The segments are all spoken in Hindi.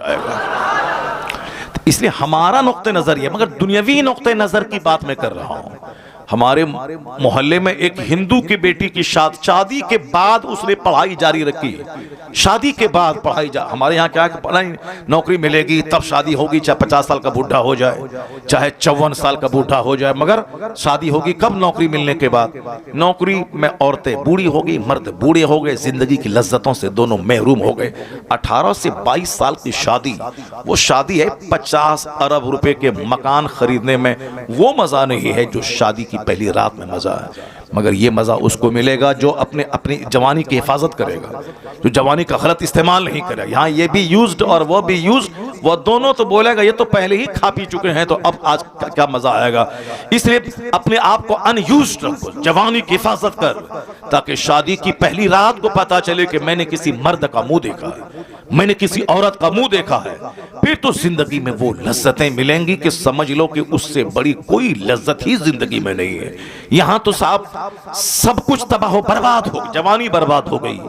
जाएगा। इसलिए हमारा नुक्ते नजर ये, मगर दुनियावी नुक्ते नजर की बात मैं कर रहा हूं। हमारे मोहल्ले में एक हिंदू की बेटी की शादी के बाद उसने पढ़ाई जारी रखी। शादी के बाद पढ़ाई हमारे यहाँ क्या है, पढ़ाई नौकरी मिलेगी तब शादी होगी, चाहे 50 साल का बूढ़ा हो जाए, चाहे 54 साल का बूढ़ा हो जाए, मगर शादी होगी कब? नौकरी मिलने के बाद। नौकरी में औरतें बूढ़ी हो गई, मर्द बूढ़े हो गए, जिंदगी की लज्जतों से दोनों महरूम हो गए। 18 से 22 साल की शादी, वो शादी है 50 अरब रुपए के मकान खरीदने में, वो मजा नहीं है जो शादी की पहली रात में मजा है। मगर ये मजा उसको मिलेगा जो अपनी जवानी की हिफाजत करेगा, जो जवानी का गलत इस्तेमाल नहीं करेगा। यहाँ ये भी यूज्ड और वो भी यूज्ड, वो दोनों तो बोलेगा ये तो पहले ही खा पी चुके हैं, तो अब आज क्या मजा आएगा। इसलिए अपने आप को अनयूज्ड रखो, जवानी की हिफाजत कर, ताकि शादी की पहली रात को पता चले कि मैंने किसी मर्द का मुंह देखा है, मैंने किसी औरत का मुंह देखा है। फिर तो जिंदगी में वो लज्जतें मिलेंगी कि समझ लो कि उससे बड़ी कोई लज्जत ही जिंदगी में नहीं है। यहां तो साहब सब कुछ तबाह हो बर्बाद हो, जवानी बर्बाद हो गई,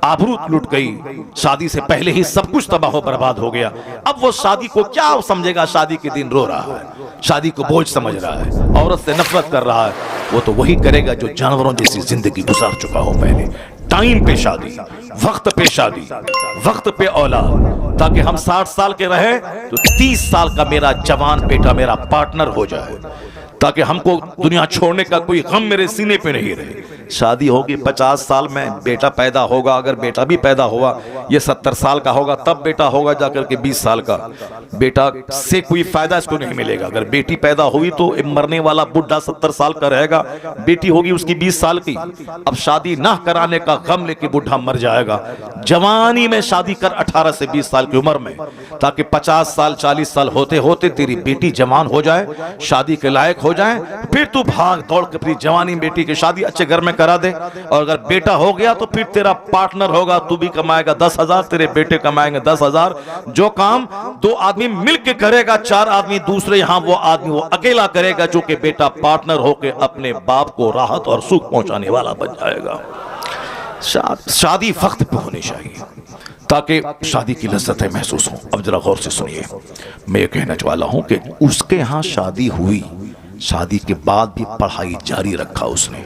आबरू लुट गई, शादी से पहले ही सब कुछ तबाह हो बर्बाद हो गया। अब वो शादी को क्या समझेगा? शादी के दिन रो रहा है, शादी को बोझ समझ रहा है, औरत से नफरत कर रहा है। वो तो वही करेगा जो जानवरों जैसी जिंदगी गुजार चुका हो पहले। टाइम पे शादी, वक्त पे शादी, वक्त पे औलाद, ताकि हम 60 साल के रहे तो 30 साल का मेरा जवान बेटा मेरा पार्टनर हो जाए, ताकि हमको दुनिया छोड़ने का कोई गम मेरे सीने पे नहीं रहे। शादी होगी 50 साल में, बेटा पैदा होगा, अगर बेटा भी पैदा हुआ ये 70 साल का होगा, तब बेटा होगा जाकर के 20 साल का। बेटा से कोई फायदा इसको नहीं मिलेगा। अगर बेटी पैदा हुई तो मरने वाला बुढ़ा 70 साल का रहेगा, बेटी होगी उसकी 20 साल की। अब शादी ना कराने का गम लेके बुढ़ा मर जाएगा। जवानी में शादी कर 18 से 20 साल की उम्र में, ताकि 50 साल 40 साल होते होते तेरी बेटी जवान हो जाए, शादी के लायक हो जाए, फिर तू भाग दौड़ के अपनी जवानी बेटी की शादी अच्छे घर में करा दे। और अगर बेटा हो गया तो फिर तेरा पार्टनर होगा, तू भी कमाएगा 10,000, तेरे बेटे कमाएंगे 10,000। जो काम 2 आदमी मिलके करेगा, 4 आदमी दूसरे, यहां वो आदमी वो अकेला करेगा, जो कि बेटा पार्टनर होके अपने बाप को राहत और सुख पहुंचाने वाला बन जाएगा। शादी वक्त पे होनी चाहिए ताकि शादी की लज्जतें महसूस हों। अब जरा गौर से सुनिए, मैं ये कहना वाला हूं कि उसके यहां शादी हुई, शादी के बाद भी पढ़ाई जारी रखा उसने,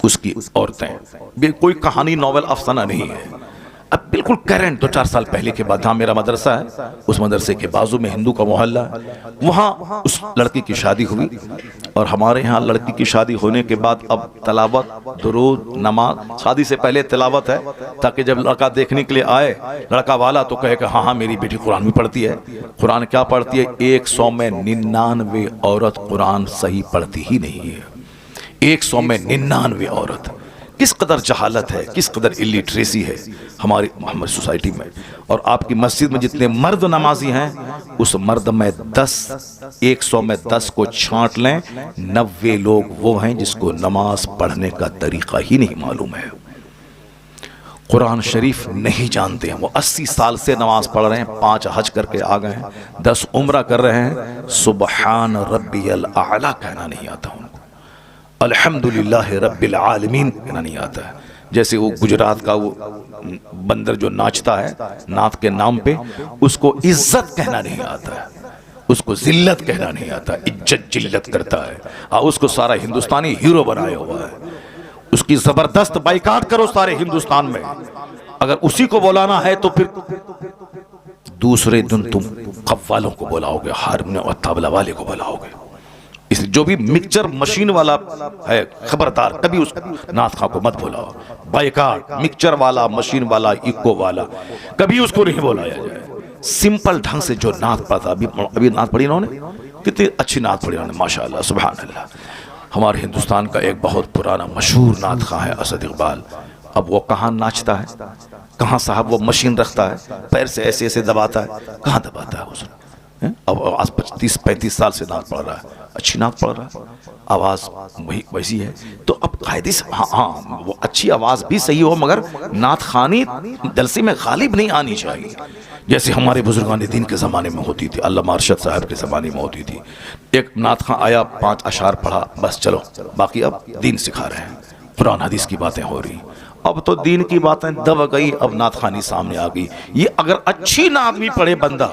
उसकी औरतें, कोई कहानी नॉवेल अफसाना नहीं है। अब बिल्कुल करंट 2-4 साल पहले के बाद, जहाँ मेरा मदरसा है उस मदरसे के बाजू में हिंदू का मोहल्ला है, वहाँ उस लड़की की शादी हुई। और हमारे यहाँ लड़की की शादी होने के बाद अब तलावत, दुरूद, नमाज, शादी से पहले तिलावत है, ताकि जब लड़का देखने के लिए आए लड़का वाला तो कहे कि हाँ हाँ मेरी बेटी कुरान भी पढ़ती है। कुरान क्या पढ़ती है? 100 में 99 औरत कुरान सही पढ़ती ही नहीं है। 100 में 99 औरत। किस कदर जहालत है, किस कदर इलिटरेसी है हमारी मोहम्मद सोसाइटी में। और आपकी मस्जिद में जितने मर्द नमाजी हैं, उस मर्द में 100 में 10 को छांट लें, 90 लोग वो हैं जिसको नमाज पढ़ने का तरीका ही नहीं मालूम है, कुरान शरीफ नहीं जानते हैं। वो 80 साल से नमाज पढ़ रहे हैं, 5 हज करके आ गए हैं, 10 उम्रा कर रहे हैं, सुबहान रब्बियल आला कहना नहीं आता उनको, अल्हम्दुलिल्लाह रब्बिल आलमीन कहना नहीं आता है। जैसे वो गुजरात का वो बंदर जो नाचता है नाथ के नाम पे, उसको इज्जत कहना नहीं आता है, उसको जिल्लत कहना नहीं आता, इज्जत जिल्लत करता है। और उसको सारा हिंदुस्तानी हीरो बनाया हुआ है। उसकी जबरदस्त बाइकाट करो सारे हिंदुस्तान में। अगर उसी को बुलाना है तो फिर दूसरे दिन तुम कव्वालों को बुलाओगे, हारमोनियम और तबला वाले को बुलाओगे। इसलिए जो भी मिक्सचर मशीन वाला है, खबरदार कभी उस नाथ खां को मत बुलाओ। बाइकाट, मिक्सचर वाला, मशीन वाला, इको वाला, कभी उसको नहीं बुलाया जाए। सिंपल ढंग से जो नाथ पढ़ता, अभी नाथ पढ़ी इन्होंने, कितनी अच्छी नाथ पढ़ी इन्होंने, माशाअल्लाह सुभान अल्लाह। हमारे हिंदुस्तान का एक बहुत पुराना मशहूर नाथ खां है असद इकबाल। अब वो कहाँ नाचता है, कहाँ साहब वो मशीन रखता है, पैर से ऐसे ऐसे दबाता है, कहाँ दबाता है उसने। अब आज 35-35 साल से नाथ पढ़ रहा है, अच्छी नाथ पढ़ रहा है, आवाज़ वही वैसी है। तो अब कायदे से हाँ वो अच्छी आवाज़ भी सही हो, मगर नाथ खानी जलसे में गालिब नहीं आनी चाहिए, जैसे हमारे बुजुर्गान दीन के ज़माने में होती थी, अल्लामा अरशद साहब के ज़माने में होती थी। एक नाथ खां आया, 5 अशार पढ़ा, बस चलो, बाकी अब दीन सिखा रहे हैं, कुरान हदीस की बातें हो रही। अब तो दीन की बातें दब गई, अब नात खानी सामने आ गई। ये अगर अच्छी नात भी पढ़े बंदा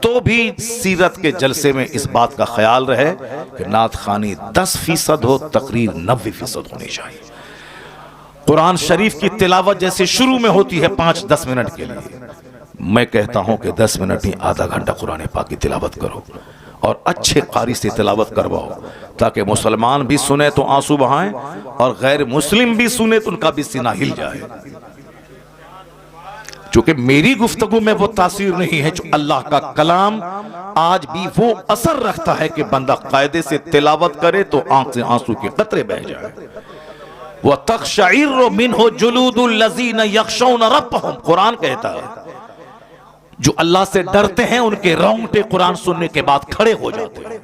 तो भी सीरत के जलसे में इस बात का ख्याल रहे कि नात खानी 10% हो, तकरीर 90% होनी चाहिए। कुरान शरीफ की तिलावत जैसे शुरू में होती है 5-10 मिनट के लिए, मैं कहता हूं कि 10 मिनट नहीं, आधा घंटा कुरान पाक की तिलावत करो और अच्छे कारी से तिलावत करवाओ, ताकि मुसलमान भी सुने तो आंसू बहाएं और गैर मुस्लिम भी सुने तो उनका भी सीना हिल जाए। चूंकि मेरी गुफ्तगू में वो तासीर नहीं है, जो अल्लाह का कलाम आज भी वो असर रखता है कि बंदा कायदे से तिलावत करे तो आंख से आंसू के कतरे बह जाए। वह तक़शइर्रु मिन्हु जुलूदुल लज़ीना यख़शौना रब्बहुम, कुरान कहता है जो अल्लाह से डरते हैं उनके रोंगटे कुरान सुनने के बाद खड़े हो जाते हैं,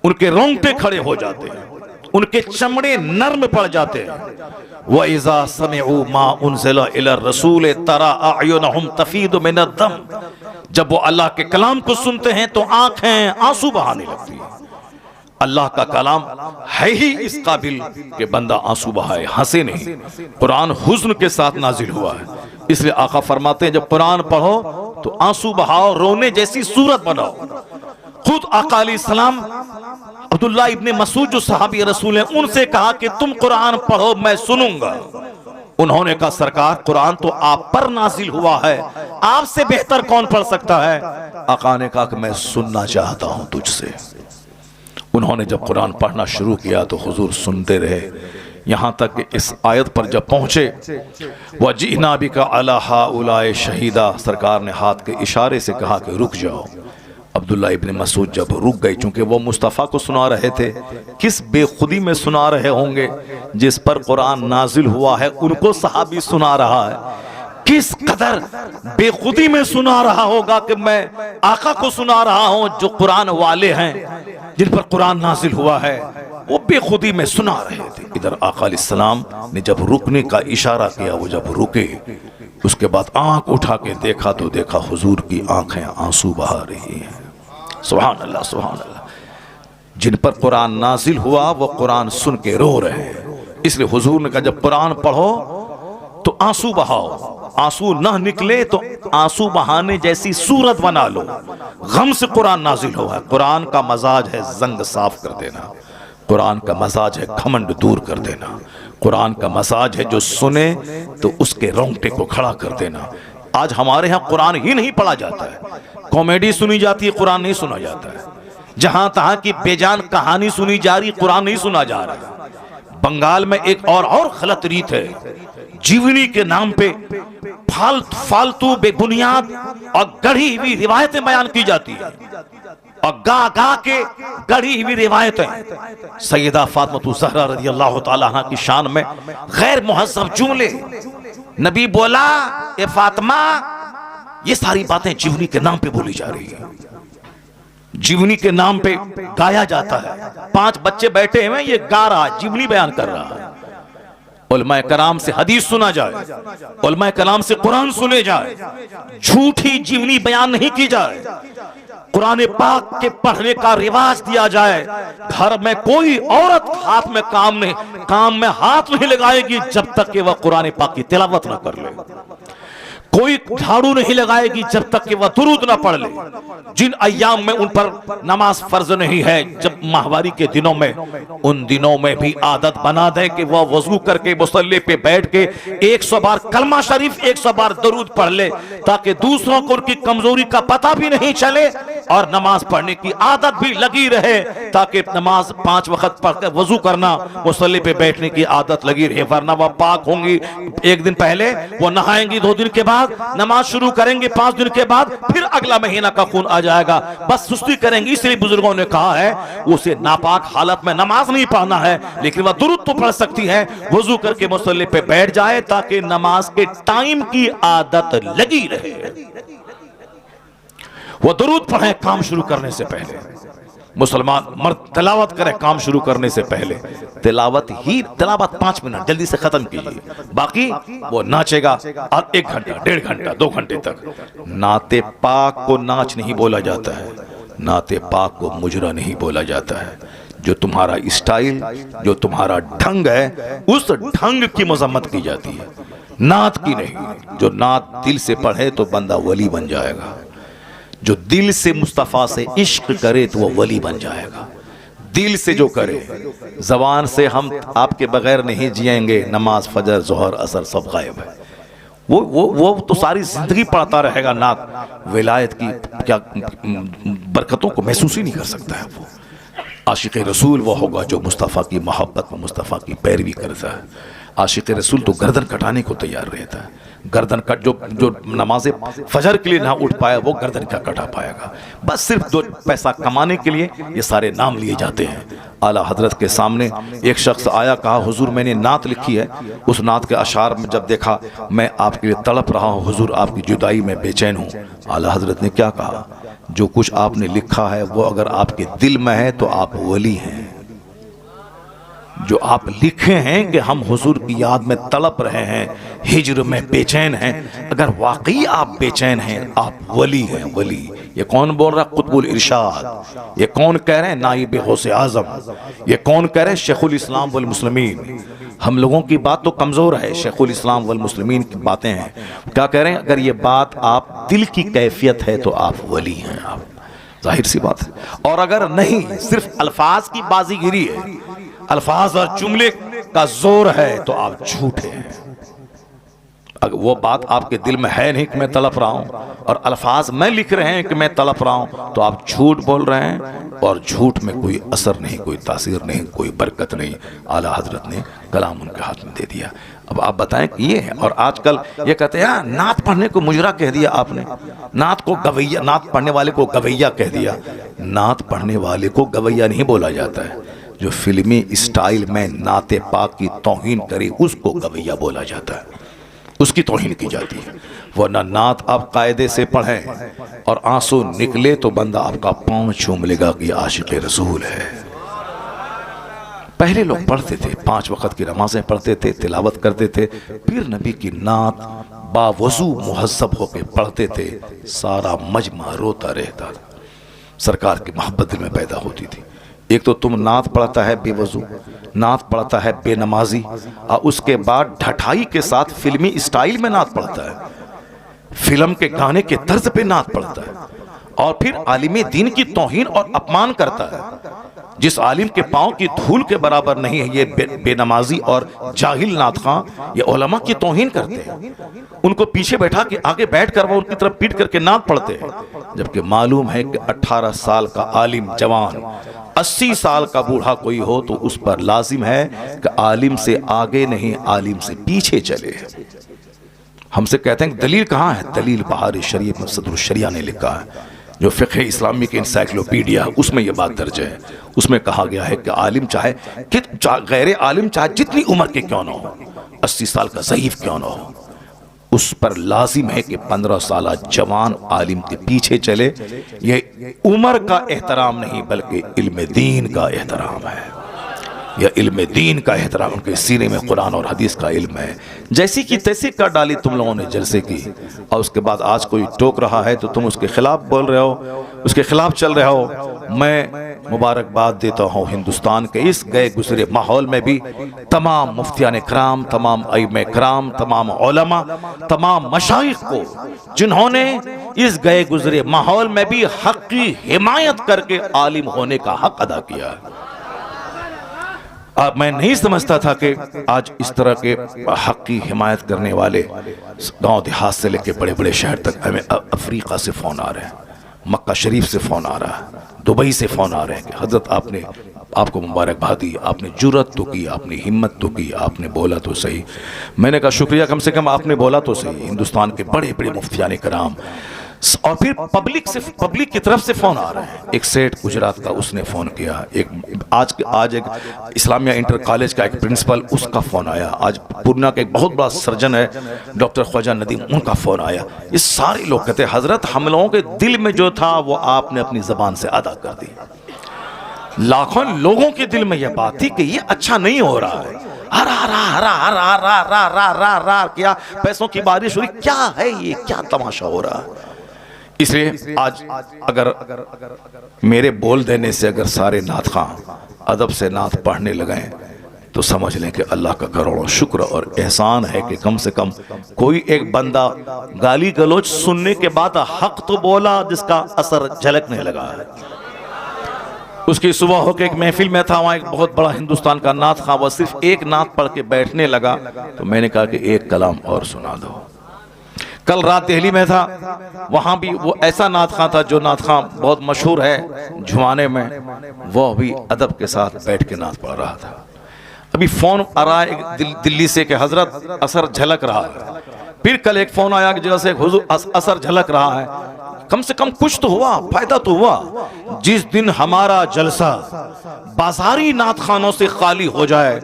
उनके रोंगटे खड़े हो जाते हैं, उनके चमड़े नर्म पड़ जाते हैं। व इज़ा समिअू मा उनज़िला इला रसूल तरा अयुनहुम तफीदु मिनद्दम, जब वो अल्लाह के कलाम को सुनते हैं तो आंखें आंसू बहाने लगती हैं। अल्लाह का कलाम है ही इस काबिल कि बंदा आंसू बहाए, हंसे नहीं। कुरान हुज़्न के साथ नाजिल हुआ है, इसलिए आका फरमाते हैं जब कुरान पढ़ो तो आंसू बहाओ, रोने जैसी सूरत बनाओ। खुद आका अलैहिस्सलाम अब्दुल्ला इब्ने मसूद जो सहाबी रसूल हैं, उनसे कहा कि तुम कुरान पढ़ो मैं सुनूंगा। उन्होंने कहा सरकार कुरान तो आप पर नाजिल हुआ है, आपसे बेहतर कौन पढ़ सकता है? आका ने कहा कि मैं सुनना चाहता हूं तुझसे। उन्होंने जब कुरान पढ़ना शुरू किया तो हुजूर सुनते रहे, यहाँ तक कि इस आयत पर जब पहुंचे वजीना बिका अला हाउलाए शहीदा, सरकार ने हाथ के इशारे से कहा कि रुक जाओ। अब्दुल्ला इब्ने मसूद जब रुक गए, चूंकि वो मुस्तफ़ा को सुना रहे थे, किस बेखुदी में सुना रहे होंगे, जिस पर कुरान नाजिल हुआ है उनको सहाबी सुना रहा है, किस कदर बेखुदी में सुना रहा होगा कि मैं आका को सुना रहा हूं जो कुरान वाले हैं, जिन पर कुरान नाजिल हुआ है, वो बेखुदी में सुना रहे थे। इधर आका अलैहिस्सलाम ने जब रुकने का इशारा किया, वो जब रुके उसके बाद आंख उठा के देखा तो देखा हुजूर की आंखें आंसू बहा रही हैं। सुभान अल्लाह, सुभान अल्लाह। जिन पर कुरान नाजिल हुआ वो कुरान सुन के रो रहे हैं, इसलिए हुजूर ने कहा जब कुरान पढ़ो तो आंसू बहाओ, आंसू ना निकले तो आंसू बहाने जैसी सूरत बना लो। गम से कुरान नाजिल हुआ है। कुरान का मजाज है जंग साफ कर देना, कुरान का मजाज है घमंड दूर कर देना, कुरान का मजाज है जो सुने तो उसके रोंगटे को खड़ा कर देना। आज हमारे यहाँ कुरान ही नहीं पढ़ा जाता है, कॉमेडी सुनी जाती है, कुरान नहीं सुना जाता है। जहां तहां की बेजान कहानी सुनी जा रही, कुरान नहीं सुना जा रहा। बंगाल में एक और गलत रीत है, जीवनी के नाम पे फालतू बेबुनियाद और गढ़ी हुई रिवायतें बयान की जाती है, और गा गा के गढ़ी हुई रिवायतें। सैयदा फातिमा ज़हरा रज़ियल्लाहु ताला अन्हा की शान में गैर मुहज़्ज़ब जुमले, नबी बोला ए फातिमा, ये सारी बातें जीवनी के नाम पे बोली जा रही है, जीवनी के नाम पे गाया जाता है। 5 बच्चे बैठे हुए, ये गा रहा, जीवनी बयान कर रहा है। उलमाए कराम से हदीस सुना जाए, उलमाए कराम से कुरान सुने जाए, झूठी जीवनी बयान नहीं की जाए, कुरान पाक के पढ़ने का रिवाज दिया जाए। घर में कोई औरत हाथ में काम में हाथ नहीं लगाएगी जब तक कि वह कुरान पाक की तिलावत ना कर ले। कोई झाड़ू नहीं लगाएगी जब तक कि वह दुरूद ना पढ़ ले। जिन अय्याम में उन पर नमाज फर्ज नहीं है, जब माहवारी के दिनों में, उन दिनों में भी आदत बना दे कि वह वजू करके मुसल्ले पे बैठ के 100 बार कलमा शरीफ 100 बार दुरूद पढ़ ले, ताकि दूसरों को उनकी कमजोरी का पता भी नहीं चले और नमाज पढ़ने की आदत भी लगी रहे, ताकि नमाज 5 वक्त पढ़कर वजू करना, मुसल्ले पे बैठने की आदत लगी रहे। वरना वह पाक होंगी, 1 दिन पहले वो नहाएंगी, 2 दिन के बाद नमाज शुरू करेंगे, 5 दिन के बाद फिर अगला महीना का खून आ जाएगा, बस सुस्ती करेंगी। इसलिए बुजुर्गों ने कहा है उसे नापाक हालत में नमाज नहीं पढ़ना है, लेकिन वह दुरूद तो पढ़ सकती है, वजू करके मुसल्ले पे बैठ जाए ताकि नमाज के टाइम की आदत लगी रहे। वह दुरूद पढ़े काम शुरू करने से पहले, मुसलमान मर्द तिलावत करे काम शुरू करने से पहले। तिलावत 5 मिनट जल्दी से खत्म कीजिए, बाकी वो नाचेगा और 1 घंटा 1.5 घंटा 2 घंटे तक। नाते पाक को नाच नहीं बोला जाता है, नाते पाक को मुजरा नहीं बोला जाता है। जो तुम्हारा स्टाइल, जो तुम्हारा ढंग है, उस ढंग की मजम्मत की जाती है, नात की नहीं। जो नात दिल से पढ़े तो बंदा वली बन जाएगा, जो दिल से मुस्तफ़ा से इश्क करे तो वो वली बन जाएगा। दिल से जो करे, जबान से हम आपके बगैर नहीं जिएंगे, नमाज फजर जोहर असर सब गायब है, वो तो सारी जिंदगी पढ़ता रहेगा नात, विलायत की क्या बरकतों को महसूस ही नहीं कर सकता है। वो आशिक रसूल वो होगा जो मुस्तफ़ा की मोहब्बत में मुस्तफ़ा की पैरवी करता है। आशिक रसूल तो गर्दन कटाने को तैयार रहता है, गर्दन कट जो नमाज फजर के लिए ना उठ पाया वो गर्दन क्या कटा पाएगा। बस सिर्फ 2 पैसा कमाने के लिए ये सारे नाम लिए जाते हैं। आला हजरत के सामने एक शख्स आया, कहा हुजूर मैंने नात लिखी है। उस नात के अशार में जब देखा, मैं आपके लिए तड़प रहा हूँ हुजूर, आपकी जुदाई में बेचैन हूँ। आला हजरत ने क्या कहा, जो कुछ आपने लिखा है वो अगर आपके दिल में है तो आप वली हैं। जो आप लिखे हैं कि हम हुजूर की याद में तड़प रहे हैं, हिज्र में बेचैन हैं, अगर वाकई आप बेचैन हैं आप वली हैं, वली। ये कौन बोल रहा? कुतुबुल इरशाद। ये कौन कह रहे हैं? नाइब गौसे आजम। ये कौन कह रहे हैं? शेखुल इस्लाम वल मुस्लिमीन। हम लोगों की बात तो कमजोर है, शेखुल इस्लाम वल मुस्लिमीन की बातें हैं। क्या कह रहे हैं? अगर ये बात आप दिल की कैफियत है तो आप वली हैं, आप, जाहिर सी बात है। और अगर नहीं, सिर्फ अल्फाज की बाजीगिरी है, अल्फाज और जुमले का जोर है, तो आप झूठे हैं। अगर वो बात आपके दिल में है नहीं कि मैं तड़प रहा हूं, और अल्फाज में लिख रहे हैं कि मैं तड़प रहा हूं, तो आप झूठ बोल रहे हैं, और झूठ में कोई असर नहीं, कोई तासीर नहीं, कोई बरकत नहीं। आला हजरत ने कलाम उनके हाथ में दे दिया। अब आप बताएं कि ये है। और आजकल ये कहते हैं नात पढ़ने को मुजरा कह दिया आपने, नात को गवैया, नात पढ़ने वाले को गवैया कह दिया। नात पढ़ने वाले को गवैया नहीं बोला जाता है, जो फिल्मी स्टाइल में नाते पाक की तौहीन करे उसको गवैया बोला जाता है, उसकी तौहीन की जाती है। वरना नात आप कायदे से पढ़ें और आंसू निकले तो बंदा आपका पांव चूम लेगा कि आशिक रसूल है। पहले लोग पढ़ते थे, 5 वक्त की नमाजें पढ़ते थे, तिलावत करते थे, फिर नबी की नात बावजू मुहज्जब होकर पढ़ते थे, सारा मजमा रोता रहता था, सरकार की मोहब्बत दिल में पैदा होती थी। एक तो तुम नात पढ़ता है बेवजू, नात पढ़ता है बेनमाजी, और उसके बाद ढठाई के साथ फिल्मी स्टाइल में नात पढ़ता है, फिल्म के गाने के तर्ज पे नात पढ़ता है, और फिर आलिम दीन की तौहीन और अपमान करता है। जिस आलिम के पांव की धूल के बराबर नहीं है ये बेनमाजी और जाहिल नात खां, ये उलमा की तौहीन करते हैं। उनको पीछे बैठा के आगे बैठ कर वो उनकी तरफ पीट करके नात पढ़ते हैं, जबकि मालूम है कि 18 साल का आलिम जवान, 80 साल का बूढ़ा कोई हो तो उस पर लाजिम है कि आलिम से आगे नहीं, आलिम से पीछे चले। हमसे कहते हैं दलील कहाँ है? दलील बहार शरीफ में सदरुल शरिया ने लिखा है, जो फ़िक़्ह इस्लामी की इंसाइक्लोपीडिया, उसमें यह बात दर्ज है। उसमें कहा गया है कि आलिम चाहे गैर आलिम चाहे जितनी उम्र के क्यों ना हो, 80 साल का ज़ईफ़ क्यों ना हो, उस पर लाजिम है कि 15 साल जवान आलिम के पीछे चले। यह उम्र का एहतराम नहीं बल्कि इल्म दीन का एहतराम है। यह इल्म दीन का एहतराम, उनके सीने में कुरान और हदीस का इल्म है। जैसी की तैसी कर डाली तुम लोगों ने जलसे की, और उसके बाद आज कोई टोक रहा है तो तुम उसके खिलाफ बोल रहे हो, उसके खिलाफ चल रहे हो। मैं मुबारकबाद देता हूँ हिंदुस्तान के इस गए गुजरे माहौल में भी तमाम मुफ्तियान कराम, तमाम आइम्मे कराम, तमाम उलमा, तमाम मशाइख को, जिन्होंने इस गए गुजरे माहौल में भी हक की हिमायत करके आलिम होने का हक अदा किया। मैं नहीं समझता था कि आज इस तरह के हक की हिमायत करने वाले गांव देहात से लेकर बड़े बड़े शहर तक, हमें अफ्रीका से फ़ोन आ रहे हैं, मक्का शरीफ से फ़ोन आ रहा है, दुबई से फ़ोन आ रहे हैं कि हज़रत आपने, आपको मुबारकबाद दी, आपने जुर्रत तो की, आपने हिम्मत तो की, आपने बोला तो सही। मैंने कहा शुक्रिया, कम से कम आपने बोला तो सही। हिंदुस्तान के बड़े बड़े मुफ्तियान कराम, और फिर पब्लिक की तरफ से फ़ोन आ रहे हैं। एक सेठ गुजरात का, उसने फ़ोन किया। एक आज एक इस्लामिया इंटर कॉलेज का एक प्रिंसिपल, उसका फ़ोन आया। आज पूर्णा का एक बहुत बड़ा सर्जन है डॉक्टर ख्वाजा नदीम, उनका फ़ोन आया। ये सारे लोग कहते हैं हज़रत हम लोगों के दिल में जो था वो आपने अपनी ज़बान से अदा कर दी। लाखों लोगों के दिल में यह बात थी कि ये अच्छा नहीं हो रहा है, हरा हरा हरा हरा हरा हरा हरा हरा क्या पैसों की बारिश हो रही, क्या है ये, क्या तमाशा हो रहा है। इसलिए आज अगर मेरे बोल देने से अगर सारे नात खां अदब से नात पढ़ने लगे तो समझ लें कि अल्लाह का करोड़ों शुक्र और एहसान है कि कम से कम कोई एक बंदा गाली गलोच सुनने के बाद हक तो बोला जिसका असर झलकने लगा है। उसकी सुबह होकर एक महफिल में था, वहाँ एक बहुत बड़ा हिंदुस्तान का नात खां, वह सिर्फ एक नात पढ़ के बैठने लगा तो मैंने कहा कि एक कलाम और सुना दो। कल रात दिल्ली में था, वहाँ भी वो ऐसा नात खां था जो नात खां बहुत मशहूर है जुमाने में, वह भी अदब के साथ बैठ के नात पढ़ रहा था। अभी फोन आ रहा है दिल्ली से कि हजरत असर झलक रहा है, फिर कल एक फोन आया कि जैसे हुजूर असर झलक रहा है। कम से कम कुछ तो हुआ, फायदा तो हुआ। जिस दिन हमारा जलसा बाजारी नात खानों से खाली हो जाए,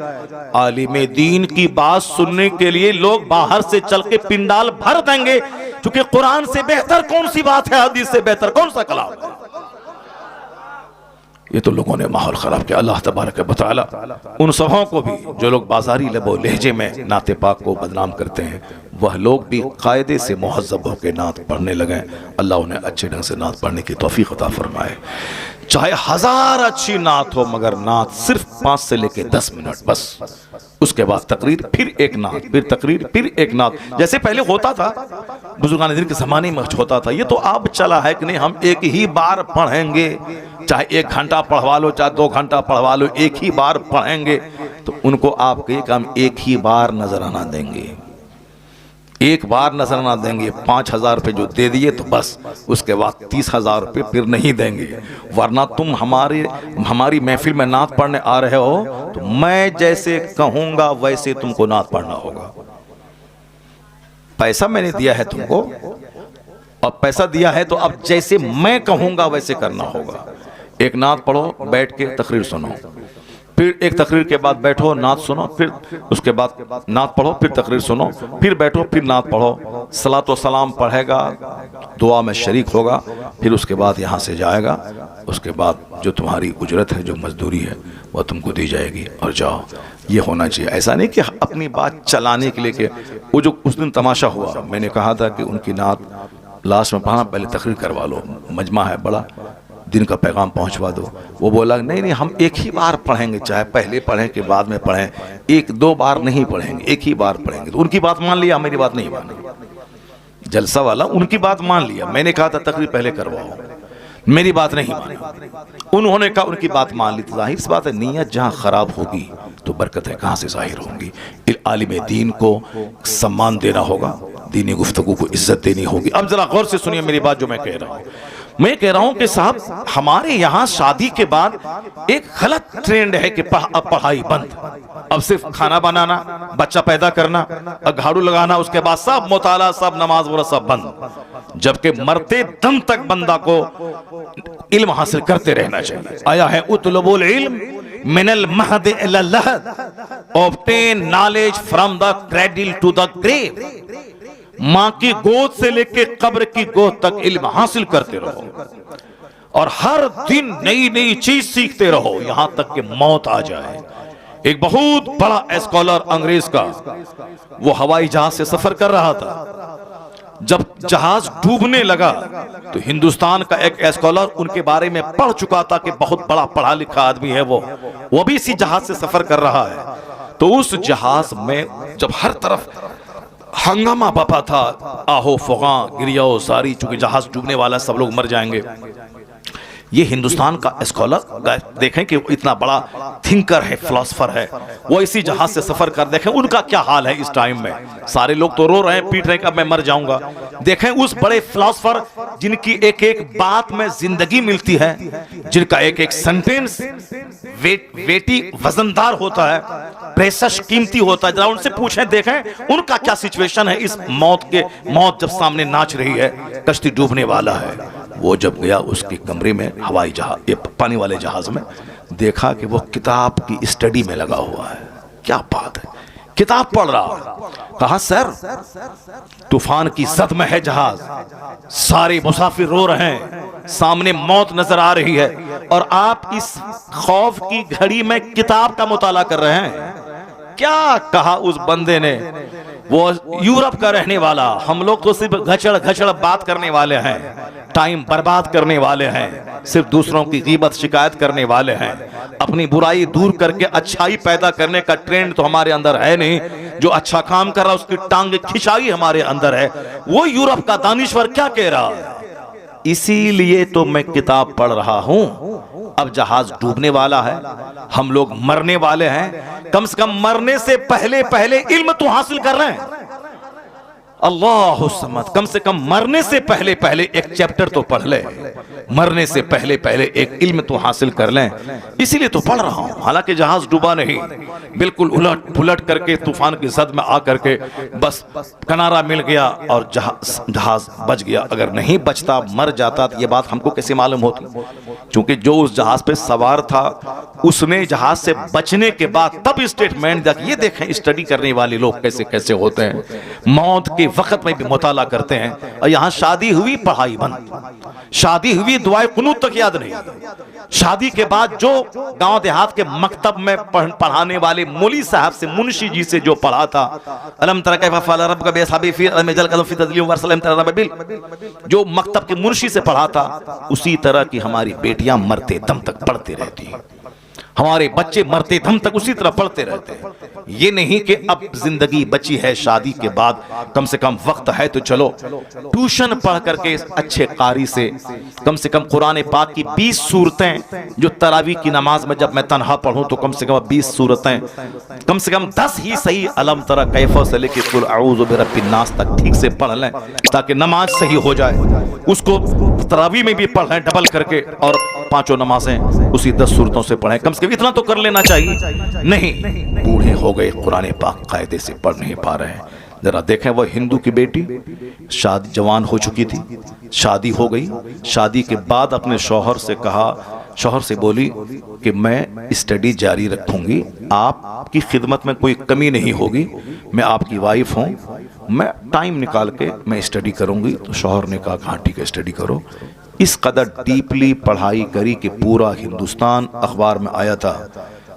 आलिम दीन की बात सुनने के लिए लोग बाहर से चल के पिंडाल भर देंगे, क्योंकि कुरान से बेहतर कौन सी बात है, हदीस से बेहतर कौन सा कलाम है। ये तो लोगों ने माहौल खराब किया। अल्लाह तबारक व तआला उन सबों को भी जो लोग बाजारी लबो लहजे में नाते पाक को बदनाम करते हैं, वह लोग भी कायदे से मुहज़्ज़ब होकर नात पढ़ने लगे। अल्लाह उन्हें अच्छे ढंग से नात पढ़ने की तौफीक अता फरमाए। चाहे 1000 अच्छी नात हो, मगर नात सिर्फ 5 से लेकर 10 मिनट बस। उसके बाद तकरीर, फिर एक नात, फिर तकरीर, फिर एक नात, जैसे पहले होता था बुजुर्गान दिन के ज़माने में होता था। ये तो अब चला है कि नहीं, हम एक ही बार पढ़ेंगे, चाहे 1 घंटा पढ़वा लो, चाहे 2 घंटा पढ़वा लो, एक ही बार पढ़ेंगे। तो उनको आप कहिए कि हम एक ही बार नजराना देंगे, एक बार नजराना देंगे। 5000 रुपये जो दे दिए तो बस, उसके बाद 30,000 रुपये फिर नहीं देंगे। वरना तुम हमारी महफिल में नात पढ़ने आ रहे हो तो मैं जैसे कहूँगा वैसे तुमको नात पढ़ना होगा। पैसा मैंने दिया है तुमको, और पैसा दिया है तो अब जैसे मैं कहूँगा वैसे करना होगा। एक नात पढ़ो, बैठ के तकरीर सुनो, फिर एक तकरीर के बाद बैठो नात सुनो, फिर उसके बाद नात पढ़ो, फिर तकरीर सुनो, फिर बैठो, फिर नात पढ़ो, सलात व सलाम पढ़ेगा, दुआ में शरीक होगा, फिर उसके बाद यहाँ से जाएगा। उसके बाद जो तुम्हारी उजरत है, जो मजदूरी है, वह तुमको दी जाएगी और जाओ। ये होना चाहिए। ऐसा नहीं कि अपनी बात चलाने के लिए कि वो जो उस दिन तमाशा हुआ, मैंने कहा था कि उनकी नात लास्ट में पढ़ना, पहले तकरीर करवा लो, मजमा है बड़ा, दिन का पैगाम पहुंचवा दो। वो बोला नहीं नहीं, हम एक ही बार पढ़ेंगे, चाहे पहले पढ़ें कि बाद में पढ़ें, 1-2 बार नहीं पढ़ेंगे, एक ही बार पढ़ेंगे। तो उनकी बात मान लिया, मेरी बात नहीं मानी। जलसा वाला उनकी बात मान लिया, मैंने कहा था तकरीर पहले करवाओ, मेरी बात नहीं मानी। उन्होंने कहा उनकी बात मान ली। तो जाहिर सी बात है, नीयत जहाँ खराब होगी तो बरकतें कहाँ से जाहिर होंगी। आलिम दीन को सम्मान देना होगा, दीनी गुफ्तगू को इज्जत देनी होगी। अब जरा गौर से सुनिए मेरी बात जो मैं कह रहा हूँ। मैं कह रहा हूं कि साहब, हमारे यहाँ शादी के बाद एक गलत ट्रेंड है कि अब पढ़ाई बंद, अब सिर्फ खाना बनाना, बच्चा पैदा करना, झाड़ू लगाना, उसके बाद सब मुताला, सब नमाज वगैरह सब बंद। जबकि मरते दम तक बंदा को इल्म हासिल करते रहना चाहिए। आया है उतलबुल इल्म मिनल महद इलल लहद, obtain knowledge from the cradle to the grave. मां की गोद से लेके कब्र की गोद तक इल्म हासिल करते रहो और हर दिन नई नई चीज सीखते रहो, यहां तक कि मौत आ जाए। एक बहुत बड़ा स्कॉलर अंग्रेज का, वो हवाई जहाज से सफर कर रहा था। जब जहाज डूबने लगा तो हिंदुस्तान का एक स्कॉलर उनके बारे में पढ़ चुका था कि बहुत बड़ा पढ़ा लिखा आदमी है वो भी इसी जहाज से सफर कर रहा है। तो उस जहाज में जब हर तरफ हंगामा बपा था, आहो फुगा गिरियाओ सारी, चूंकि जहाज डूबने वाला, सब लोग मर जाएंगे। ये हिंदुस्तान का स्कॉलर, देखें कि इतना बड़ा थिंकर है, फिलोसफर है, वो इसी जहाज से सफर कर, देखें उनका क्या हाल है इस टाइम में। सारे लोग तो रो रहे हैं, पीट रहे हैं कि अब मैं मर जाऊंगा। देखें उस बड़े फिलोसफर जिनकी एक एक बात में जिंदगी मिलती है, जिनका एक एक सेंटेंस वेटी वजनदार होता है, प्रेशस कीमती होता है। जरा उनसे पूछें, देखें उनका क्या सिचुएशन है इस मौत जब सामने नाच रही है, कश्ती डूबने वाला है। वो जब गया उसके कमरे में, हवाई जहाज, ये पानी वाले जहाज में, देखा कि वो किताब की स्टडी में लगा हुआ है। क्या बात है, किताब पढ़ रहा। कहा सर, तूफान की जद में है जहाज, सारे मुसाफिर रो रहे हैं, सामने मौत नजर आ रही है और आप इस खौफ की घड़ी में किताब का मुताला कर रहे हैं। क्या कहा उस बंदे ने वो यूरोप का रहने वाला, हम लोग तो सिर्फ घचड़ घचड़ बात करने वाले हैं, टाइम बर्बाद करने वाले हैं, सिर्फ दूसरों की गीबत शिकायत करने वाले हैं, अपनी बुराई दूर करके अच्छाई पैदा करने का ट्रेंड तो हमारे अंदर है नहीं। जो अच्छा काम कर रहा है उसकी टांग खिंचाई हमारे अंदर है। वो यूरोप का दानिश्वर क्या कह रहा है? इसीलिए तो मैं किताब पढ़ रहा हूं। अब जहाज डूबने वाला है, हम लोग मरने वाले हैं, कम से कम मरने से पहले पहले इल्म तो हासिल कर रहे हैं। अल्लाह समद, कम से कम मरने से पहले पहले एक चैप्टर तो पढ़ ले, मरने से पहले पहले एक इल्म तो हासिल कर लें। इसीलिए तो पढ़ रहा हूं। हालांकि जहाज डूबा नहीं, बिल्कुल उलट पुलट करके तूफान की जद में आकर के बस किनारा मिल गया और जहाज बच गया। अगर नहीं बचता, मर जाता, तो ये बात हमको कैसे मालूम होती? क्योंकि जो उस जहाज पे सवार था उसने जहाज से बचने के बाद तब स्टेटमेंट दिया। ये देखें स्टडी करने वाले लोग कैसे कैसे होते हैं, मौत के वक्त में भी मुताला करते हैं। और यहां शादी हुई, पढ़ाई बंद, शादी हुई, दुआए कुनूत तक याद नहीं। शादी के बाद जो गांव देहात के मकतब में पढ़ाने वाले मौली साहब से, मुंशी जी से जो पढ़ा था, अलम तरा कैफ़ फ़अल रब्बुका बिअस्हाबिल फील अलम यजअल लहू फ़ी तज़लील वरसलम तरबिल, जो मकतब के मुंशी से पढ़ा था, उसी तरह की हमारी बेटियां मरते दम तक पढ़ती रहती हैं, हमारे बच्चे मरते दम तक उसी तरह पढ़ते रहते हैं। ये नहीं कि अब जिंदगी बची है शादी के बाद, कम से कम वक्त है तो चलो ट्यूशन पढ़ करके अच्छे कारी से कम कुरान पाक की 20 सूरतें, जो तरावी की नमाज में जब मैं तन्हा पढ़ूं तो कम से कम 20 सूरतें, कम से कम 10 ही सही अलम तरा कैफ़ा से लेके कुल अऊज़ु बिरब्बिन नास तक ठीक से पढ़ लें, ताकि नमाज सही हो जाए। उसको तरावी में भी पढ़ लें डबल करके, और पांचों नमाजें उसी 10 सूरतों से पढ़ें। कम से कम इतना तो कर लेना चाहिए। नहीं, बूढ़े हो गए, कुरान पाक कायदे से पढ़ नहीं पा रहे हैं। जरा देखें, वो हिंदू की बेटी शादी जवान हो चुकी थी, शादी हो गई, शादी के बाद अपने शौहर से कहा, शौहर से बोली कि मैं स्टडी जारी रखूंगी, आपकी खिदमत में कोई कमी नहीं होगी, मैं आपकी वाइफ हूं, मैं टाइम निकाल के मैं स्टडी करूंगी। तो शौहर ने कहा हाँ ठीक है, स्टडी करो। इस कदर डीपली पढ़ाई करी कि पूरा हिंदुस्तान अखबार में आया था,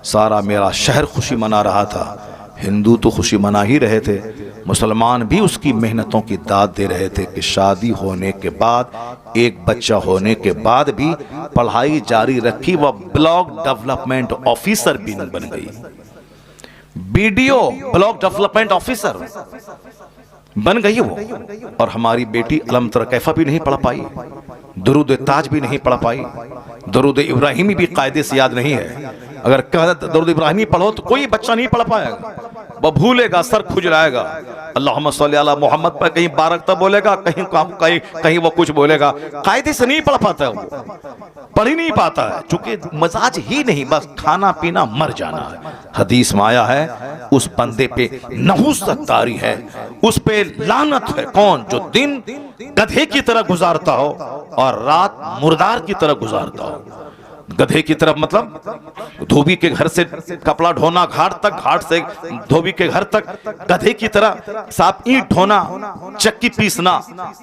सारा मेरा शहर खुशी मना रहा था। हिंदू तो खुशी मना ही रहे थे, मुसलमान भी उसकी मेहनतों की दाद दे रहे थे कि शादी होने के बाद, एक बच्चा होने के बाद भी पढ़ाई जारी रखी। वह ब्लॉक डेवलपमेंट ऑफिसर भी बन गई, बीडीओ ब्लॉक डेवलपमेंट ऑफिसर बन गई वो। और हमारी बेटी अलम तरा कैफ़ा भी नहीं पढ़ पाई, दुरूद ताज भी नहीं पढ़ पाई, दुरूद इब्राहिमी भी कायदे से याद नहीं है। अगर दुरूद इब्राहिमी पढ़ो तो कोई बच्चा नहीं पढ़ पाएगा, वह भूलेगा, सर खुजलाएगा। अल्लाहुम्मा सल्ली अला मोहम्मद पर कहीं बारकता बोलेगा, कहीं वो कुछ बोलेगा, कायदे से नहीं पढ़ पाता है, वो पढ़ ही नहीं पाता है, चूंकि मजाज ही नहीं, बस खाना पीना मर जाना है। हदीस में आया है, उस बंदे पे नहुसत तारी है, उस पे लानत है। कौन? जो दिन गधे की तरह गुजारता हो और रात मुर्दार की तरह गुजारता हो। गधे की तरफ मतलब धोबी के घर से कपड़ा ढोना घाट तक, घाट से धोबी के घर तक, गधे की तरह साफ ईंट ढोना, चक्की पीसना।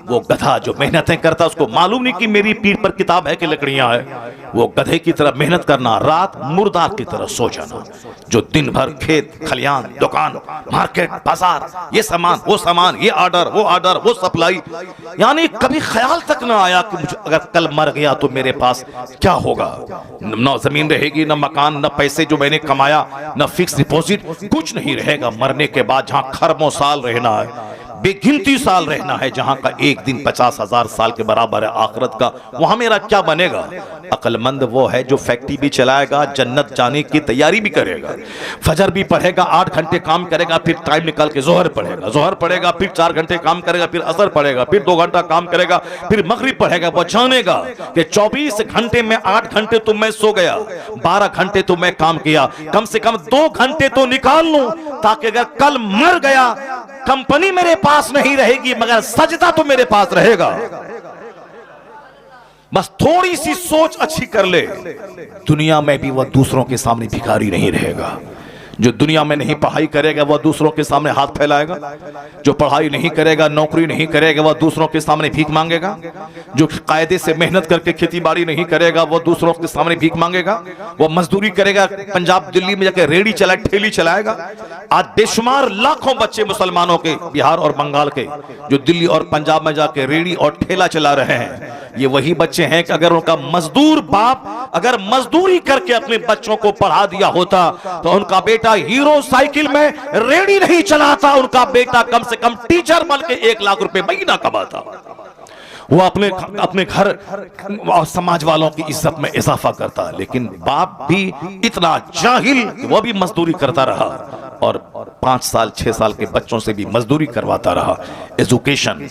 वो गधा जो मेहनतें करता, उसको मालूम नहीं कि मेरी पीठ पर किताब है कि लकड़ियां है। वो गधे की तरह मेहनत करना, रात मुर्दार की तरह सो जाना। जो दिन भर खेत खलियान, दुकान, मार्केट, बाजार, ये सामान, वो सामान, ये ऑर्डर, वो ऑर्डर, वो सप्लाई, यानी कभी ख्याल तक ना आया कि मुझे अगर कल मर गया तो मेरे पास क्या होगा। न जमीन रहेगी, न मकान, न पैसे जो मैंने कमाया, न फिक्स डिपॉजिट, कुछ नहीं रहेगा मरने के बाद। जहां खरबों साल रहना है, बेगिनती साल रहना है, जहां का एक दिन 50,000 साल के बराबर है आखिरत का, वहां मेरा क्या बनेगा। अक्लमंद वो है जो फैक्ट्री भी चलाएगा, जन्नत जाने की तैयारी भी करेगा, फजर भी पढ़ेगा, 8 घंटे काम करेगा, फिर टाइम निकाल के जोहर पढ़ेगा, जोहर पढ़ेगा, फिर 4 घंटे काम करेगा, फिर असर पढ़ेगा, फिर 2 घंटा काम करेगा, फिर मगरिब पढ़ेगा। वो जानेगा कि 24 घंटे में 8 घंटे तो मैं सो गया, 12 घंटे तो मैं काम किया, कम से कम 2 घंटे तो निकाल लूं, ताकि अगर कल मर गया, कंपनी मेरे पास नहीं रहेगी मगर सजदा तो मेरे पास रहेगा। बस थोड़ी सी सोच अच्छी कर ले, दुनिया में भी वह दूसरों के सामने भिखारी नहीं रहेगा। जो दुनिया में नहीं पढ़ाई करेगा वह दूसरों के सामने हाथ फैलाएगा, जो पढ़ाई नहीं करेगा, नौकरी नहीं करेगा, वह दूसरों के सामने भीख मांगेगा, जो कायदे से मेहनत करके खेती बाड़ी नहीं करेगा वह दूसरों के सामने भीख मांगेगा, वह मजदूरी करेगा, पंजाब दिल्ली में जाकर रेड़ी चलाए, ठेली चलाएगा। आज बेशुमार लाखों बच्चे मुसलमानों के, बिहार और बंगाल के, जो दिल्ली और पंजाब में जाकर रेड़ी और ठेला चला रहे हैं, ये वही बच्चे हैं कि अगर उनका मजदूर बाप अगर मजदूरी करके अपने बच्चों को पढ़ा दिया होता तो उनका बेटा हीरो साइकिल में रेडी नहीं चलाता, उनका बेटा कम से कम टीचर बन के 1 लाख रुपए महीना कमाता। वो अपने घर और समाज वालों की इज्जत में इजाफा करता। लेकिन बाप भी इतना जाहिल कि वो भी मजदूरी करता रहा और 5 साल 6 साल के बच्चों से भी मजदूरी करवाता रहा। एजुकेशन,